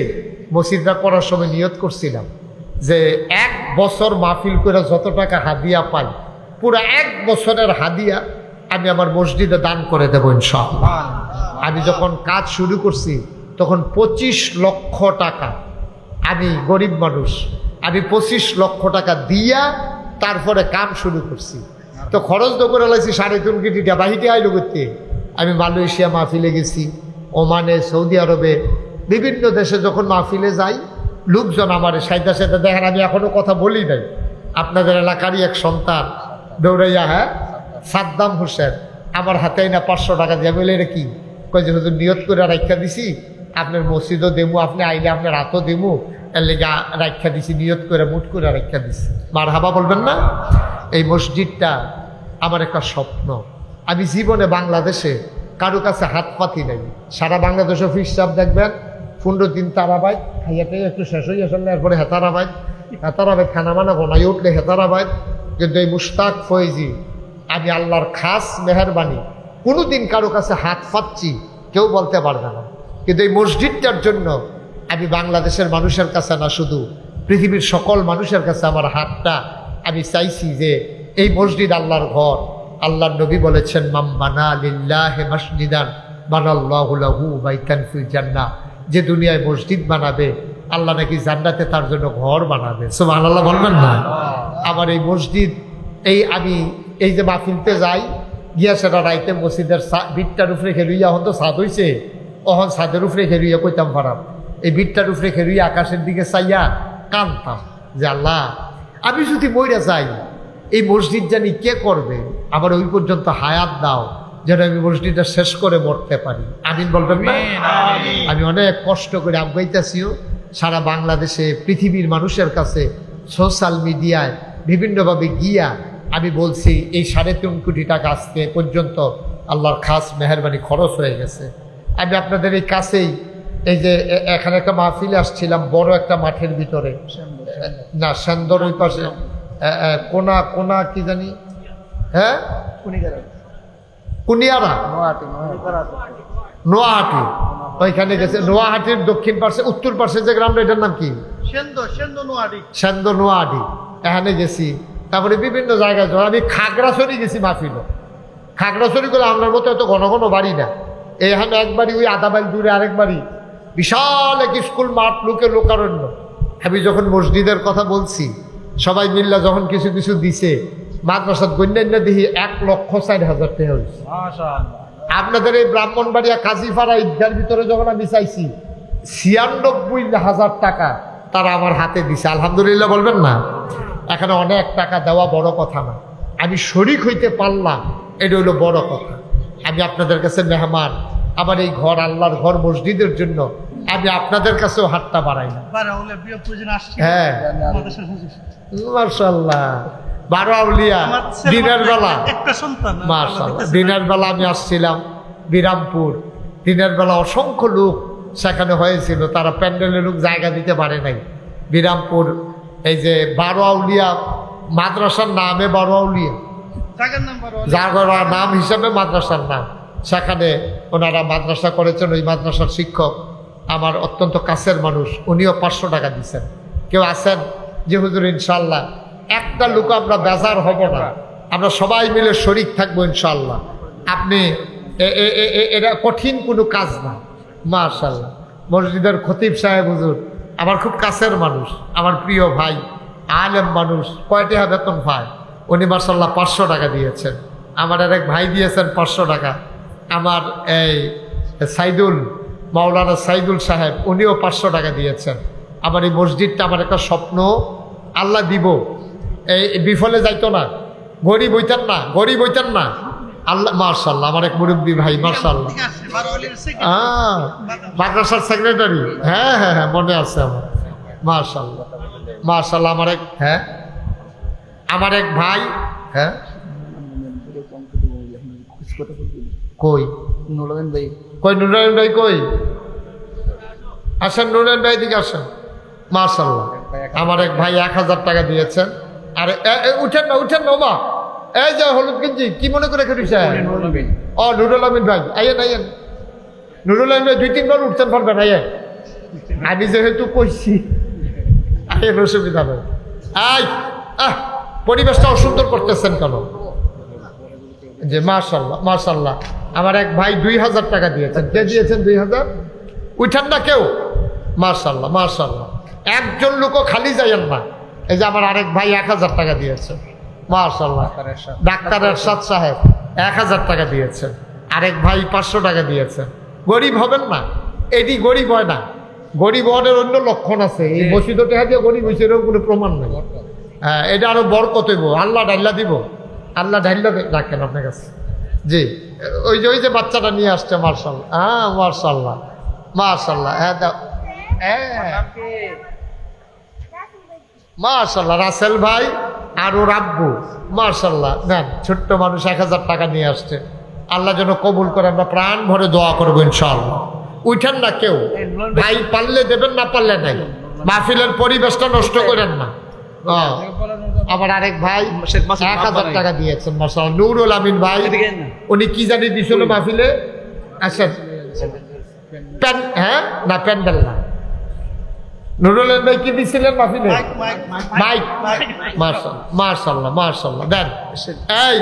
Speaker 1: মসজিদটা করার সময় নিয়ত করছিলাম যে 1 বছর মাহফিল করে যত টাকা হাদিয়া পাই, পুরো 1 বছরের হাদিয়া আমি আমার মসজিদে দান করে দেবো ইনশাআল্লাহ। আমি যখন কাজ শুরু করছি তখন 25 লক্ষ টাকা, আমি গরিব মানুষ, আমি 25 লক্ষ টাকা দিয়া তারপরে কাম শুরু করছি। তো খরচ তো করে লাগছি 3.5 কোটি টাকা। বাহিরে আইলো করতে আমি মালয়েশিয়া মাহফিলে গেছি, ওমানে, সৌদি আরবে, বিভিন্ন দেশে যখন মাহফিলে যাই, লোকজন আমার সাইদা সাইদা দেখেন, আমি এখনো কথা বলি নাই। আপনাদের এলাকারই এক সন্তান দৌড়াইয়া, হ্যাঁ, সাদ্দাম হোসেন, আমার হাতে না 500 টাকা দিয়ে। বলে এটা কি? কই যে হুজুর নিয়ত করে রাখা দিছি, আপনার মসজিদও দেবো, আপনি আইলে আপনার হাতও দেবো, এর লেগে রাখা দিছি, নিয়ত করে মুট করে রাখা দিছি। মারহাবা বলবেন না? এই মসজিদটা আমার একটা স্বপ্ন। আমি জীবনে বাংলাদেশে কারো কাছে হাত পাতি নাই। সারা বাংলাদেশ অফিস সাহেব দেখবেন 15 দিন তারাবাদ খাইয়াতে একটু শেষ হয়ে আসলে, এরপরে হেতারাবাদ, হেতারাবাদ খানা মানা ঘনাই উঠলে হেতারাবাদ। কিন্তু এই মুশতাক ফয়েজি, আমি আল্লাহর খাস মেহরবানি, কোনোদিন কারো কাছে হাত পাচ্ছি কেউ বলতে পারবে না। কিন্তু এই মসজিদটার জন্য আমি বাংলাদেশের মানুষের কাছে না, শুধু পৃথিবীর সকল মানুষের কাছে আমার হাতটা আমি চাইছি যে এই মসজিদ আল্লাহর ঘর। আল্লাহর নবী বলেছেন, মাম বানা লিল্লাহি মাসজিদান বানাল্লাহু লাহু বাইতান ফিল জান্নাহ। যে দুনিয়ায় মসজিদ বানাবে, আল্লাহ নাকি জান্নাতে তার জন্য ঘর বানাবে। সুবহানাল্লাহ বলবেন না? আমার এই মসজিদ, আমি এই যে মাহফিলতে যাই, গিয়া সেটা রাইতে মসজিদের বিটটার উপরে খেলুইয়া এখন তো ছাদ হইছে, অহন ছাদের উপরে খেলুইয়া কইতাম পারাম, এই বিটটার উপরে খেলুইয়া আকাশের দিকে চাইয়া কানতাম যে আল্লাহ আমি যদি মইরা যাই এই মসজিদ জানি কে করবে, আবার ওই পর্যন্ত হায়াত দাও যেন আমি মসজিদটা শেষ করে মরতে পারি। আমিন বলবেন না? আমি অনেক কষ্ট করে আগাইতেছিও সারা বাংলাদেশে পৃথিবীর মানুষের কাছে সোশ্যাল মিডিয়ায় বিভিন্নভাবে গিয়া আমি বলছি এই 3.5 কোটি টাকা আজকে পর্যন্ত আল্লাহর খাস মেহেরবানি খরচ হয়ে গেছে। আমি আপনাদের এই কাছেই এই যে এখানে একটা মাহফিলে আসছিলাম বড় একটা মাঠের ভিতরে, না সেন্দর ওই পাশে কোনা কোনা কি জানি, হ্যাঁ কুনিয়ারা নোয়াহাটি, ওইখানে গেছে। নোয়াহাটির দক্ষিণ পাশে উত্তর পাশে যে গ্রামটা এটার নাম কি? সেন্দ নোয়াহাটি। এখানে গেছি, তারপরে বিভিন্ন জায়গায় আমি খাগড়াছড়ি গেছি মাহফিল। খাগড়াছড়ি করে আপনার মতো এত ঘন ঘন বাড়ি না, এখানে একবারই ওই আধা মাইল দূরে আরেকবারই বিশাল এক স্কুল মাঠ, লোকের লোকারণ্য। আমি যখন মসজিদের কথা বলছি সবাই মিল্লা যখন কিছু কিছু দিছে, মাদ্রাসাত গণ্যান্য দেখি 1,04,000 টাকা হয়েছে। আপনাদের এই ব্রাহ্মণবাড়িয়া কাজীপাড়া ঈদগার ভিতরে যখন আমি চাইছি 96,000 টাকা তারা আমার হাতে দিছে। আলহামদুলিল্লাহ বলবেন না? এখানে অনেক টাকা দেওয়া বড় কথা না, আমি শরিক হইতে পারলাম এটা হলো বড় কথা। আমি আপনাদের কাছে মেহমান, আমার এই ঘর আল্লাহর ঘর, মসজিদের জন্য আমি আপনাদের কাছেও হাতটা বাড়াই না। হ্যাঁ মাশাআল্লাহ, 12 আউলিয়া দিনের বেলা, মাশাআল্লাহ দিনের বেলা আমি আসছিলাম বিরামপুর, দিনের বেলা অসংখ্য লোক সেখানে হয়েছিল, তারা প্যান্ডেলের লোক জায়গা দিতে পারে নাই। বিরামপুর এই যে 12 আউলিয়া মাদ্রাসার নামে 12 আউলিয়া, জাগরা নাম হিসাবে মাদ্রাসার নাম, সেখানে ওনারা মাদ্রাসা করেছেন। ওই মাদ্রাসার শিক্ষক আমার অত্যন্ত কাছের মানুষ, উনিও 500 টাকা দিচ্ছেন। কেউ আছেন যে হুজুর ইনশাল্লাহ একটা লোক আমরা বেজার হব না, আমরা সবাই মিলে শরিক থাকবো ইনশাল্লাহ। আপনি এটা কঠিন কোনো কাজ না। মাশাআল্লাহ, মসজিদের খতিব সাহেব হুজুর আমার খুব কাছের মানুষ, আমার প্রিয় ভাই, আলেম মানুষ, কয়টি বেতন পায়, উনি মাশাআল্লাহ 500 টাকা দিয়েছেন। আমার আরেক ভাই দিয়েছেন 500 টাকা। আমার এই সাইদুল, মাওলানা সাইদুল সাহেব, উনিও 500 টাকা দিয়েছেন। আমার এই মসজিদটা আমার একটা স্বপ্ন, আল্লাহ দিব, এই বিফলে যাইতো না, গরিব হইতেন না, গরিব হইতেন না আল্লাহ। মাশাআল্লাহ আমার এক মুরব্বী ভাই, মাশাআল্লাহ মাদ্রাসার সেক্রেটারি, হ্যাঁ হ্যাঁ হ্যাঁ মনে আছে আমার। মাশাআল্লাহ মাশাআল্লাহ আমার এক ভাই, হ্যাঁ কই নুরুল ভাই, কই নুরুল ভাই, কই আসেন নুরুল ভাই দিকে আসেন। মাশাআল্লাহ আমার এক ভাই 1000 টাকা দিয়েছেন। আর উঠেন না, উঠেন না মা, এই যে হলুদ গেঞ্জি কি মনে করে খেটেছে? ও নুরুল আমিন ভাই, আইয়েন আইয়েন। নুরুল আমিন ভাই 2-3 বার উঠতেন পারবেন, আইয়েন। আমি যেহেতু কইছি আইয়েন, অসুবিধা নেই। পরিবেশটা অসুন্দর করতেছেন কেন? যে মাশাআল্লাহ মাশাআল্লাহ আমার এক ভাই 2000 টাকা দিয়েছেন। কে দিয়েছেন 2000? উঠেন না কেউ। মাশাআল্লাহ মাশাআল্লাহ, একজন লোকও খালি যাইয়েন না। এই যে আমার আরেক ভাই 1000 টাকা দিয়েছেন। মাশাআল্লাহ ডাক্তার এরশাদ সাহেব 1000 টাকা দিয়েছেন। আরেক ভাই 500 টাকা দিয়েছেন। গরিব হবেন না, এটি গরিব হয় না, গরিব হওয়ার অন্য লক্ষণ আছে। এই বসিত টাকা দিয়ে গরিব হয়েছে এরকম কোনো প্রমাণ নেই। হ্যাঁ এটা আরো বরকত হইব, আল্লাহ ডাইল্লা দিব, আল্লাহ ডাইল্লা রাখেন আপনার কাছে। জি ওই যে বাচ্চাটা নিয়ে আসছে, মাশাআল্লাহ, হ্যাঁ মাশাআল্লাহ মাশাআল্লাহ, হ্যাঁ মাশাআল্লাহ রাসেল ভাই আর ওর আব্বু, মাশাআল্লাহ নেন, ছোট্ট মানুষ 1000 টাকা নিয়ে আসছে। আল্লাহ যেন কবুল করে, আমরা প্রাণ ভরে দোয়া করবো ইনশাআল্লাহ। উঠেন না কেউ ভাই, পারলে দেবেন, না পারলে নাই। মাহফিলের পরিবেশটা নষ্ট করেন না। আমার আরেক ভাই 1000 টাকা দিয়েছেন, মাশাআল্লাহ। নুরুল আমিন ভাই, উনি কি জানি দিছিল মাহফিলে? আচ্ছা হ্যাঁ না প্যান্ডেল না, নুরুল আমিন ভাই কি দিছিলেন মাহফিলে? মাইক। মাশাআল্লাহ মাশাআল্লাহ দেন। এই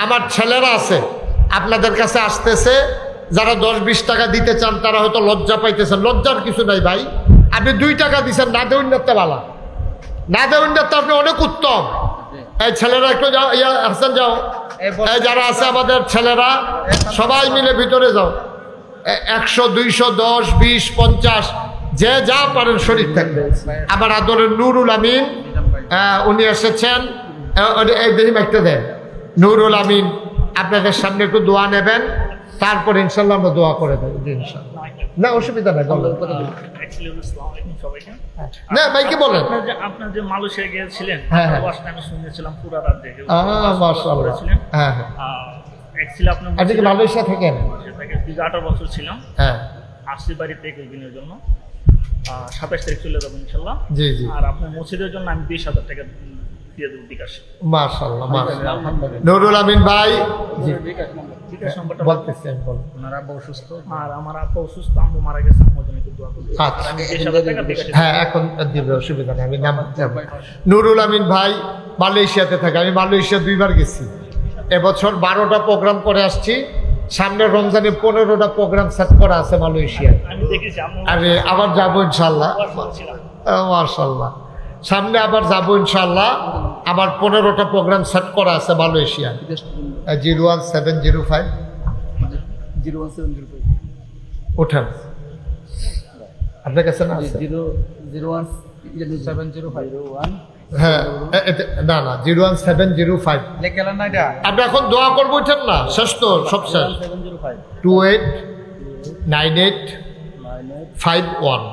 Speaker 1: আমার ছেলেরা আছে আপনাদের কাছে আসতেছে, যারা 10-20 টাকা দিতে চান তারা হয়তো লজ্জা পাইতেছেন। লজ্জার কিছু নাই ভাই, আপনি 2 টাকা দিচ্ছেন, না দেউন না বালা, না দেউন না আপনি অনেক উত্তম। এই ছেলেরা একটু যাও, হাসান যাও, এই যারা আছে আমাদের ছেলেরা সবাই মিলে ভিতরে যাও। 100, 200, 10, 20, 50 যে যা পারেন শরীর থাকবে। আবার আদরের নুরুল আমিন উনি এসেছেন, এই দেখি একটা দেন। নুরুল আমিন আপনাদের সামনে একটু দোয়া নেবেন, তারপর ইনশাল্লাহ আমরা দোয়া করে দেবো ইনশাল্লাহ। না অসুবিধা নাই, না ভাই কি বলেন?
Speaker 2: আপনার যে মালয়েশিয়া গিয়েছিলেন,
Speaker 1: হ্যাঁ
Speaker 2: আমি শুনেছিলাম পুরা রাত দেখে।
Speaker 1: মাশাআল্লাহ। হ্যাঁ হ্যাঁ,
Speaker 2: অ্যাকচুয়ালি আপনার
Speaker 1: আপনি কি মালয়েশিয়া থাকেন?
Speaker 2: 18 বছর ছিলাম।
Speaker 1: হ্যাঁ,
Speaker 2: আসছি বাড়িতে একদিনের জন্য, 27 তারিখ চলে যাবো ইনশাল্লাহ।
Speaker 1: জি জি।
Speaker 2: আর আপনার মসজিদের জন্য আমি 20,000 টাকা দিয়ে দেবো বিকাশে।
Speaker 1: মাশাআল্লাহ মাশাআল্লাহ। নুরুল আমিন ভাই জি
Speaker 2: বিকাশ নম্বরটা
Speaker 1: বলতেছি আমি বল।
Speaker 2: ওনার আব্বা অসুস্থ, আর আমার আব্বা অসুস্থ, আম্মু মারা গেছে, আম্মুর জন্য একটু দোয়া করবেন।
Speaker 1: আচ্ছা,
Speaker 2: আমি 20,000 টাকা বিকাশে।
Speaker 1: হ্যাঁ এখন দিবে, অসুবিধা নেই, আমি নাম যাব। নুরুল আমিন ভাই মালয়েশিয়াতে থাকে, আমি মালয়েশিয়া 2 বার গেছি। এবছর 12টা প্রোগ্রাম করে আসছি, সামনে রমজানে 15টা প্রোগ্রাম সেট করা আছে মালয়েশিয়ায়।
Speaker 2: আমি দেখেছি
Speaker 1: আমি আবার যাবো ইনশাল্লাহ। মাশাআল্লাহ, সামনে আবার যাবো ইনশাল্লাহ। আবার 15টা প্রোগ্রাম সেট করা আছে মালয়েশিয়া। 01705 ওঠেন আপনার কাছে না?
Speaker 3: 01705
Speaker 1: হ্যাঁ না না 01705 আপনি এখন দোয়া করবো, উঠেন না, শেষ তো সব শেষ। 289851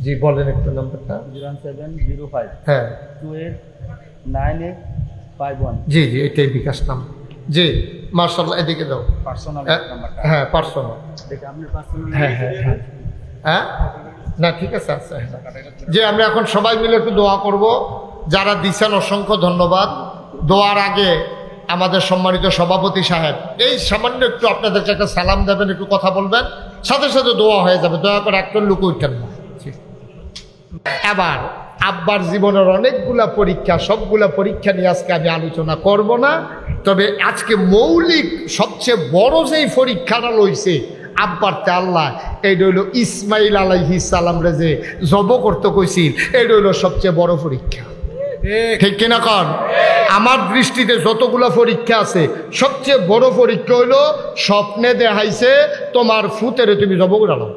Speaker 1: জি বলেন একটু নাম্বারটা।
Speaker 3: 01705
Speaker 1: হ্যাঁ
Speaker 3: 289851
Speaker 1: জি জি, এটাই বিকাশ নাম্বার। জি মাশাআল্লাহ, এদিকে দাও।
Speaker 3: পার্সোনাল নাম্বারটা?
Speaker 1: হ্যাঁ পার্সোনাল।
Speaker 3: দেখে আপনি পার্সোনাল।
Speaker 1: হ্যাঁ হ্যাঁ হ্যাঁ হ্যাঁ, না ঠিক আছে আচ্ছা। যে আমরা এখন সবাই মিলে একটু দোয়া করব। যারা দিচ্ছেন অসংখ্য ধন্যবাদ। দোয়ার আগে আমাদের সম্মানিত সভাপতি সাহেব এই সামান্য একটু আপনাদেরকে একটা সালাম দেবেন, একটু কথা বলবেন, সাথে সাথে দোয়া হয়ে যাবে। দয়া করে একটা লুক উঠেন না। এবার আব্বার জীবনের অনেকগুলা পরীক্ষা, সবগুলা পরীক্ষা নিয়ে আজকে আমি আলোচনা করব না। তবে আজকে মৌলিক সবচেয়ে বড় যেই পরীক্ষাটা লইছে আব্বার তে আল্লাহ, এইটা হইল ইসমাইল আলাইহিস সালাম রে যে জব করতে কইছিল, এইটা হইল সবচেয়ে বড় পরীক্ষা। ঠিক কিনা কন? আমার দৃষ্টিতে যতগুলো পরীক্ষা আছে সবচেয়ে বড় পরীক্ষা হইল স্বপ্নে দেখাইছে তোমার ফুতেরে তুমি জব করে নাও,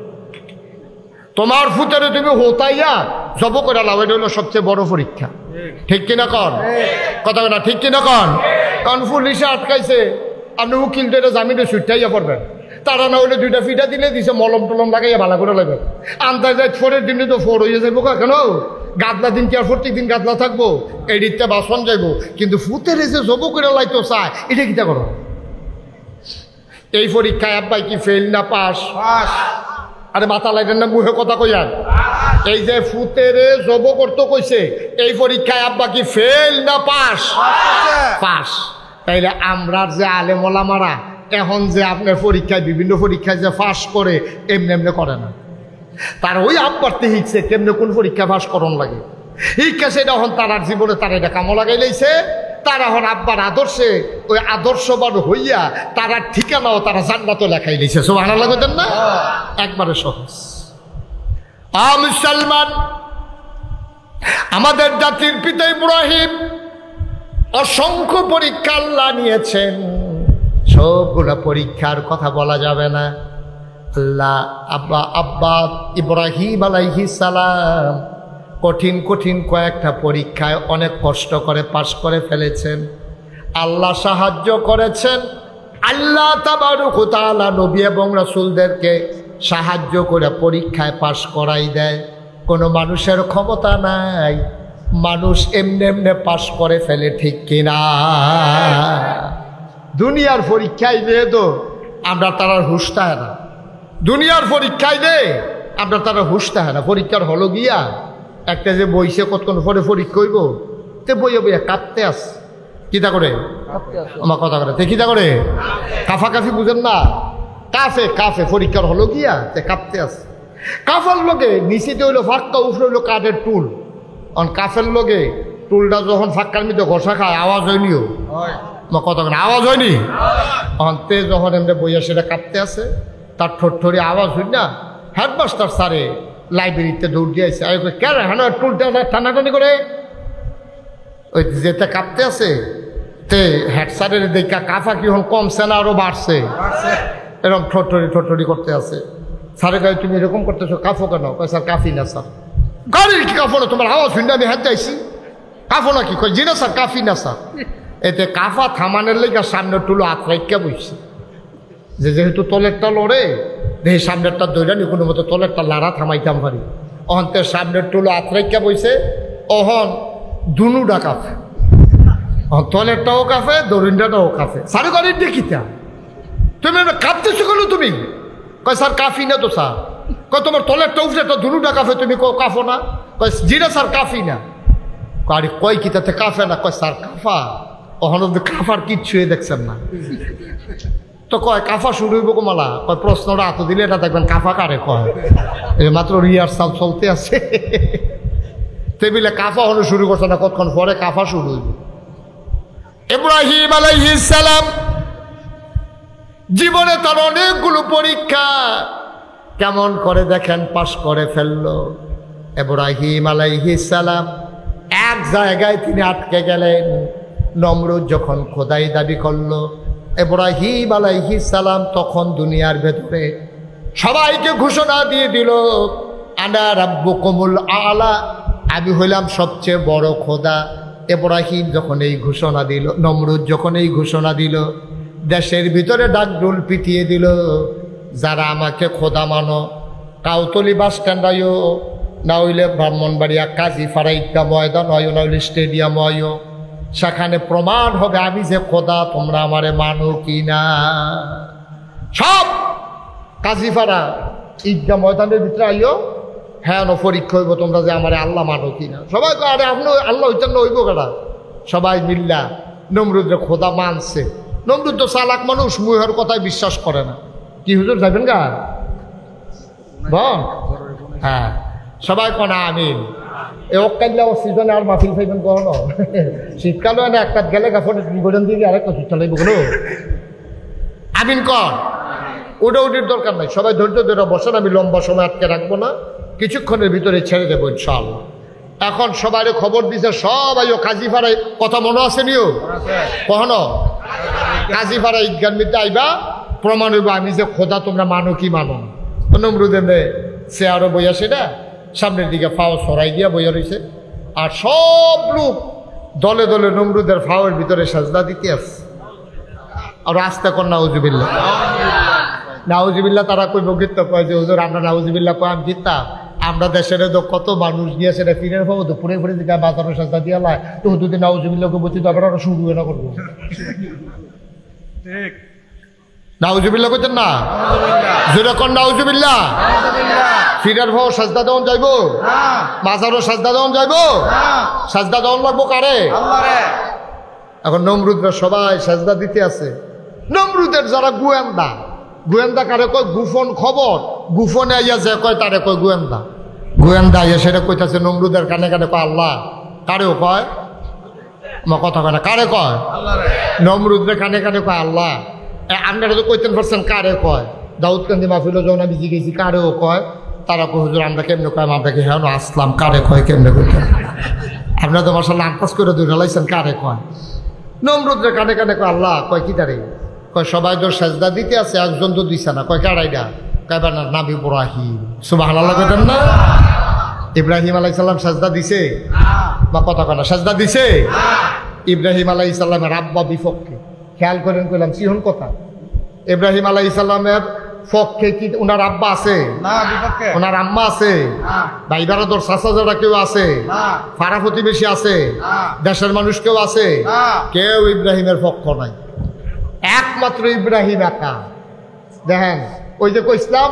Speaker 1: তোমার ফুতেরে তুমি হোতাইয়া জব করে নাও, এটা হইল সবচেয়ে বড় পরীক্ষা। ঠিক কিনা কন? কথা না ঠিক কিনা কন? কারণ পুলিশে আটকাইছে, আপনি উকিল তো এটা জামিনে ছুটাইয়া পড়বেন, তারা না হইলে 2টা ফিটা দিলে দিছে, মলম টলম লাগাইয়া ভালো করে লাগবে। আন্দাজ 4 দিনে তো 4 হয়ে যাবো, কেন গাদলা দিন কি আর প্রত্যেক দিন গাদলা থাকবো? এই দিকটা বাসন যাইবো, কিন্তু ফুতের যে জব করে লাইতো চায়, এটা কিটা করো? এই পরীক্ষায় আব্বাই কি ফেল না পাস? আরে মাথা লাগেন না, মুখে কথা কইয়ান। এই যে ফুতেরে জব করতে কইছে, এই পরীক্ষায় আব্বা কি ফেল না পাস? পাস। তাইলে আমরা যে আলেম ওলামারা এখন যে আপনার পরীক্ষায় বিভিন্ন পরীক্ষায় যে পাস করে, এমনি এমনি করে না। তার ওই আব্বারতে শিখছে কেমনে কোন পরীক্ষা পাস করন লাগে, শিক্ষা সেটা এখন তার জীবনে তার এটা কামো লাগাই লাইছে। তারা এখন আব্বার আদর্শে ওই আদর্শবান হইয়া তারা ঠিকানাও তারা জান্নাতও লেখাই লাইছে। সুবহানাল্লাহ কইতেন না? একবারে সহজ। মুসলমান, আমাদের জাতির পিতা ইব্রাহিম অসংখ্য পরীক্ষা আল্লাহ নিয়েছেন, সবগুলা পরীক্ষার কথা বলা যাবে না। আল্লাহ আব্বা ইব্রাহিম আলাইহিস সালাম কঠিন কঠিন কয়েকটা পরীক্ষায় অনেক কষ্ট করে পাশ করে ফেলেছেন। আল্লাহ সাহায্য করেছেন। আল্লাহ তাবারক ওয়া তাআলা নবী এবং রাসূলদেরকে সাহায্য করে পরীক্ষায় পাশ করাই দেয়। কোনো মানুষের ক্ষমতা নাই, মানুষ এমনি এমনি পাশ করে ফেলে। ঠিক কিনা? দুনিয়ার পরীক্ষায় দিয়ে তো আমরা তারা হুঁশটা হয় না, দুনিয়ার পরীক্ষায় দে আমরা তারা হুঁশটা হয় না। পরীক্ষার হলো গিয়া একটা যে বইছে কতক্ষণ পরে পরীক্ষা হইব, তে বইয়া বইয়া কাঁপতে আস কিতা করে আমার কথা করে, তে কিতা করে কাফাকাফি বুঝেন না, কাফে কাফে পরীক্ষার হলো গিয়া তে কাঁপতে আস। কাফার লগে নিচেতে হইলো ফাঁক্কা, উপরে হইলো কাঠের টুল। অন কাফের লগে টুলটা যখন ফাঁক্কার মধ্যে ঘষা খায় আওয়াজ হয়নিও, কথা করে আওয়াজ হয়নি। অন্তে যখন এমনি বইয়া সেটা কাঁপতে আছে, তার ঠোঁটঠড়ি আওয়াজ হই না। হেডমাস্টার স্যারে লাইব্রেরিতে দৌড় দিয়েছে, কেন হ্যাঁ টুলটা টানাটানি করে ওই যেতে কাঁপতে আছে তে হেড স্যারের দেখা কাফা কি হন কমছে না আরো বাড়ছে? এরকম ঠট্টরি করতে আছে। স্যারে গায়ে তুমি এরকম করতেছো, কাফো কেন? কয় স্যার কাফি না স্যার। গাড়ির কি কাফো না? তোমার আওয়াজ শুনে আমি হাত চাইছি, কাফো না কি? কয় জি না স্যার, কাফি না স্যার। এতে কাফা থামানের লেগে সামনের টুলো আত্রাইকা বইছে, যেহেতু তলেরটা লড়ে দেখি সামনেরটা দৈরানি কোনো মতো তলেরটা লাড়া থামাইতাম পারি। অহন্তের সামনের টুলো আত্রাইকা বইছে, অহন দুনুটা কাফে, তলেরটাও কাফে দরিন্ডাটাও কাফে। স্যার গাড়ির দেখিতা তুমি কাঁপতেছো কেন তুমি? কয় স্যার কাফি না তো স্যার। কয় তোমার তলেরটা উঠছে তো দুনুটা কাফে, তুমি কাফো না? কয় জি না স্যার কাফি না। আরে কয় কি তাতে কাফে না? কয় স্যার কাফা। ওখানে কাফার কিচ্ছু দেখছেন না তো। কয় কাফা শুরু হইব কমালা? কয় প্রশ্নটা এত দিলে এটা দেখবেন কাফা কারে কয়। মাত্র রিহার্সাল চলতে আছে, টেবিলে কাফা হলো শুরু করছে না, কতক্ষণ পরে কাফা শুরু হইব। ইব্রাহিম আলাইহিস সালাম জীবনে তার অনেকগুলো পরীক্ষা কেমন করে দেখেন পাশ করে ফেললো। ইব্রাহিম আলাইহিস সালাম এক জায়গায় তিনি আটকে গেলেন। নমরুদ যখন খোদাই দাবি করলো, ইব্রাহিম আলাইহিস সালাম তখন দুনিয়ার ভেতরে সবাইকে ঘোষণা দিয়ে দিল, আনা রাব্বুকুমুল আলা, আমি হইলাম সবচেয়ে বড় খোদা। ইব্রাহিম যখন এই ঘোষণা দিল, নমরুদ যখন এই ঘোষণা দিল, দেশের ভিতরে ডাকডোল পিটিয়ে দিল, যারা আমাকে খোদা মানো কাউতলি বাস স্ট্যান্ড আয়ো, না হইলে ব্রাহ্মণবাড়িয়া কাজীপাড়া ঈদগাহ ময়দান হয়, না হইলে স্টেডিয়াম হয়, সেখানে প্রমাণ হবে আমি যে খোদা, তোমরা আমারে মানো কি না। সব কাজীপাড়া ঈদগাহ ময়দানের ভিতরে আইও, হ্যাঁ পরীক্ষা হইব তোমরা যে আমারে আল্লাহ মানো কি না। সবাই আরে আপনি আল্লাহ হইতেন না হইব কেনা? সবাই মিল্লা নমরুদের খোদা মানছে। নমরুদ তো চালাক মানুষ, মুহের কথায় বিশ্বাস করে না। কি হুজুর যাবেন গা বল? হ্যাঁ সবাই কনা আমিন। এ অকাইলা ও সিজনে আর মাফিল ফাইবেন কখনো? শীতকালে না একটা গেলে গাফনে নিবেদন দিয়ে আরেকটা শীত চালাইব কোনো। আমিন কর, ওটা উঠির দরকার নাই। সবাই ধৈর্য ধরে বসেন, আমি লম্বা সময় আটকে রাখবো না, কিছুক্ষণের ভিতরে ছেড়ে দেবো ইনশাআল্লাহ। এখন সবাই খবর দিছে, সবাই ও কাজীপাড়ায় কথা মনে আছে নিও কখনো? কাজীপাড়া ঈদগাহ মিতে আইবা, প্রমাণ হইব আমি যে খোদা, তোমরা মানো কি মানো। নমরুদের সে আরো বইয়া, সেটা সামনের দিকে ফাও সরাই দিয়া বইয়া রয়েছে, আর সব লোক দলে দলে নমরুদের ফাওয়ের ভিতরে সাজদা দিতে আছে। আর আস্তে কর নাউজুবিল্লাহ, নাউজুবিল্লাহ। তারা কই বগিত কয় যে হুজুর আমরা নাউজুবিল্লাহ কয় আমি জিততাম, আমরা দেশের তো কত মানুষ গিয়ে সেটা ফিরে পাবো তো পুরে ফুরে দিকে বাজারের সাজদা দিয়া লাই তো দুদিন নাউজুবিল্লাহকে বলছি, তারপরে আমরা শুরু না করবো। নাউজুবিল্লাহ করছেন না? যেরকম নাউজুবিল্লাহ ফিরার ভাও সাজদা দেওয়ান যাইবো, বাজারও সাজদা দেওয়ান যাইবো, সাজদা দেওয়ান লাগবো কারে? এখন নমরুদরা সবাই সাজদা দিতে আছে। নমরুদের যারা গোয়েন্দা, গোয়েন্দা কারে কয়? গোপন খবর, গোপনে আইয়া যে কয় তারে কয় গোয়েন্দা। গোয়েন্দা আইয়া সেটা কইতাছে নমরুদের কানে কানে কয় আল্লাহ। কারেও কয় কথা কয় না, কারে কয়? নমরুদের কানে কানে কয় আল্লাহ। আপনারা তো কইতেন পারছেন কারে কয়? দাউদকান্দি মাহফিলও যখন আমি জিজ্ঞেসি কারেও কয়, তারা কয় হুজুর আমরা কেমনে কয়? আপনাকে হ্যাঁ আসলাম, কারে কয় কেমনে কইতেন? আপনারা তো মাসাল্লাহ আনপাস করে দুই ঢালাইছেন, কারে কয়? নমরুদের কানে কানে কয় আল্লাহ। কয় কি তারে? কয় সবাই তো সাজদা দিতে আছে, একজন তো দিছে না। কয় কারাইডা? কয় না নাবি ইব্রাহিম। সুবহানাল্লাহ কইতেন না? ইব্রাহিম আলাইহিস সালাম সাজদা দিছে বা কথা কয় না? সাজদা দিছে। ইব্রাহিম আলাইহিস সালামের আব্বা বিপক্ষে, খেয়াল করেন কইলাম সিহন কথা। ইব্রাহিম আলাইহিস সালামের পক্ষে কি ওনার আব্বা আছে? না, বিপক্ষে। ওনার আম্মা আছে? ভাই বারাদর চাচা কেউ আছে? পাড়া প্রতিবেশী আছে? দেশের মানুষ কেউ আছে? কেউ ইব্রাহিমের পক্ষ নাই, একমাত্র ইব্রাহিম একা। দেখেন ওই যে কইসলাম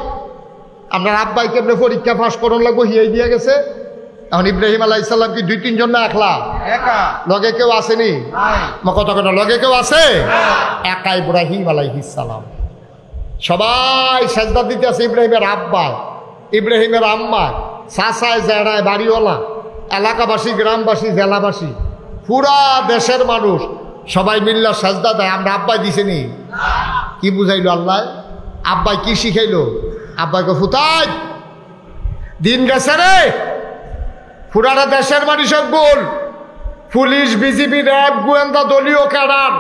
Speaker 1: আপনার আব্বাই কেমনে পরীক্ষা পাস করন লাগবো, হিয়াই দিয়ে গেছে। এখন ইব্রাহিম আলাইহিস সালাম কি 2-3 জন না একলা? একা। লগে কেউ আসেনি? কথা কথা লগে কেউ আছে? একা ইব্রাহিম আলাইহিস সালাম। সবাই সাজদা দিতে আছে ইব্রাহিমের আব্বা, ইব্রাহিমের আম্মা, চাচায় জেড়ায় বাড়িওয়ালা, এলাকাবাসী, গ্রামবাসী, জেলাবাসী, পুরা দেশের মানুষ সবাই মিল্লা সাজদা দেয়। আমরা আব্বাই দিছেনি? কি বুঝাইলো আল্লাহ? আব্বাই কি শিখাইলো? আব্বাইকে ফুতাই দিন গেছে রে, পুরাটা দেশের মানুষ বল পুলিশ, বিজিবি, র্যাব, গোয়েন্দা, দলীয় ক্যাডার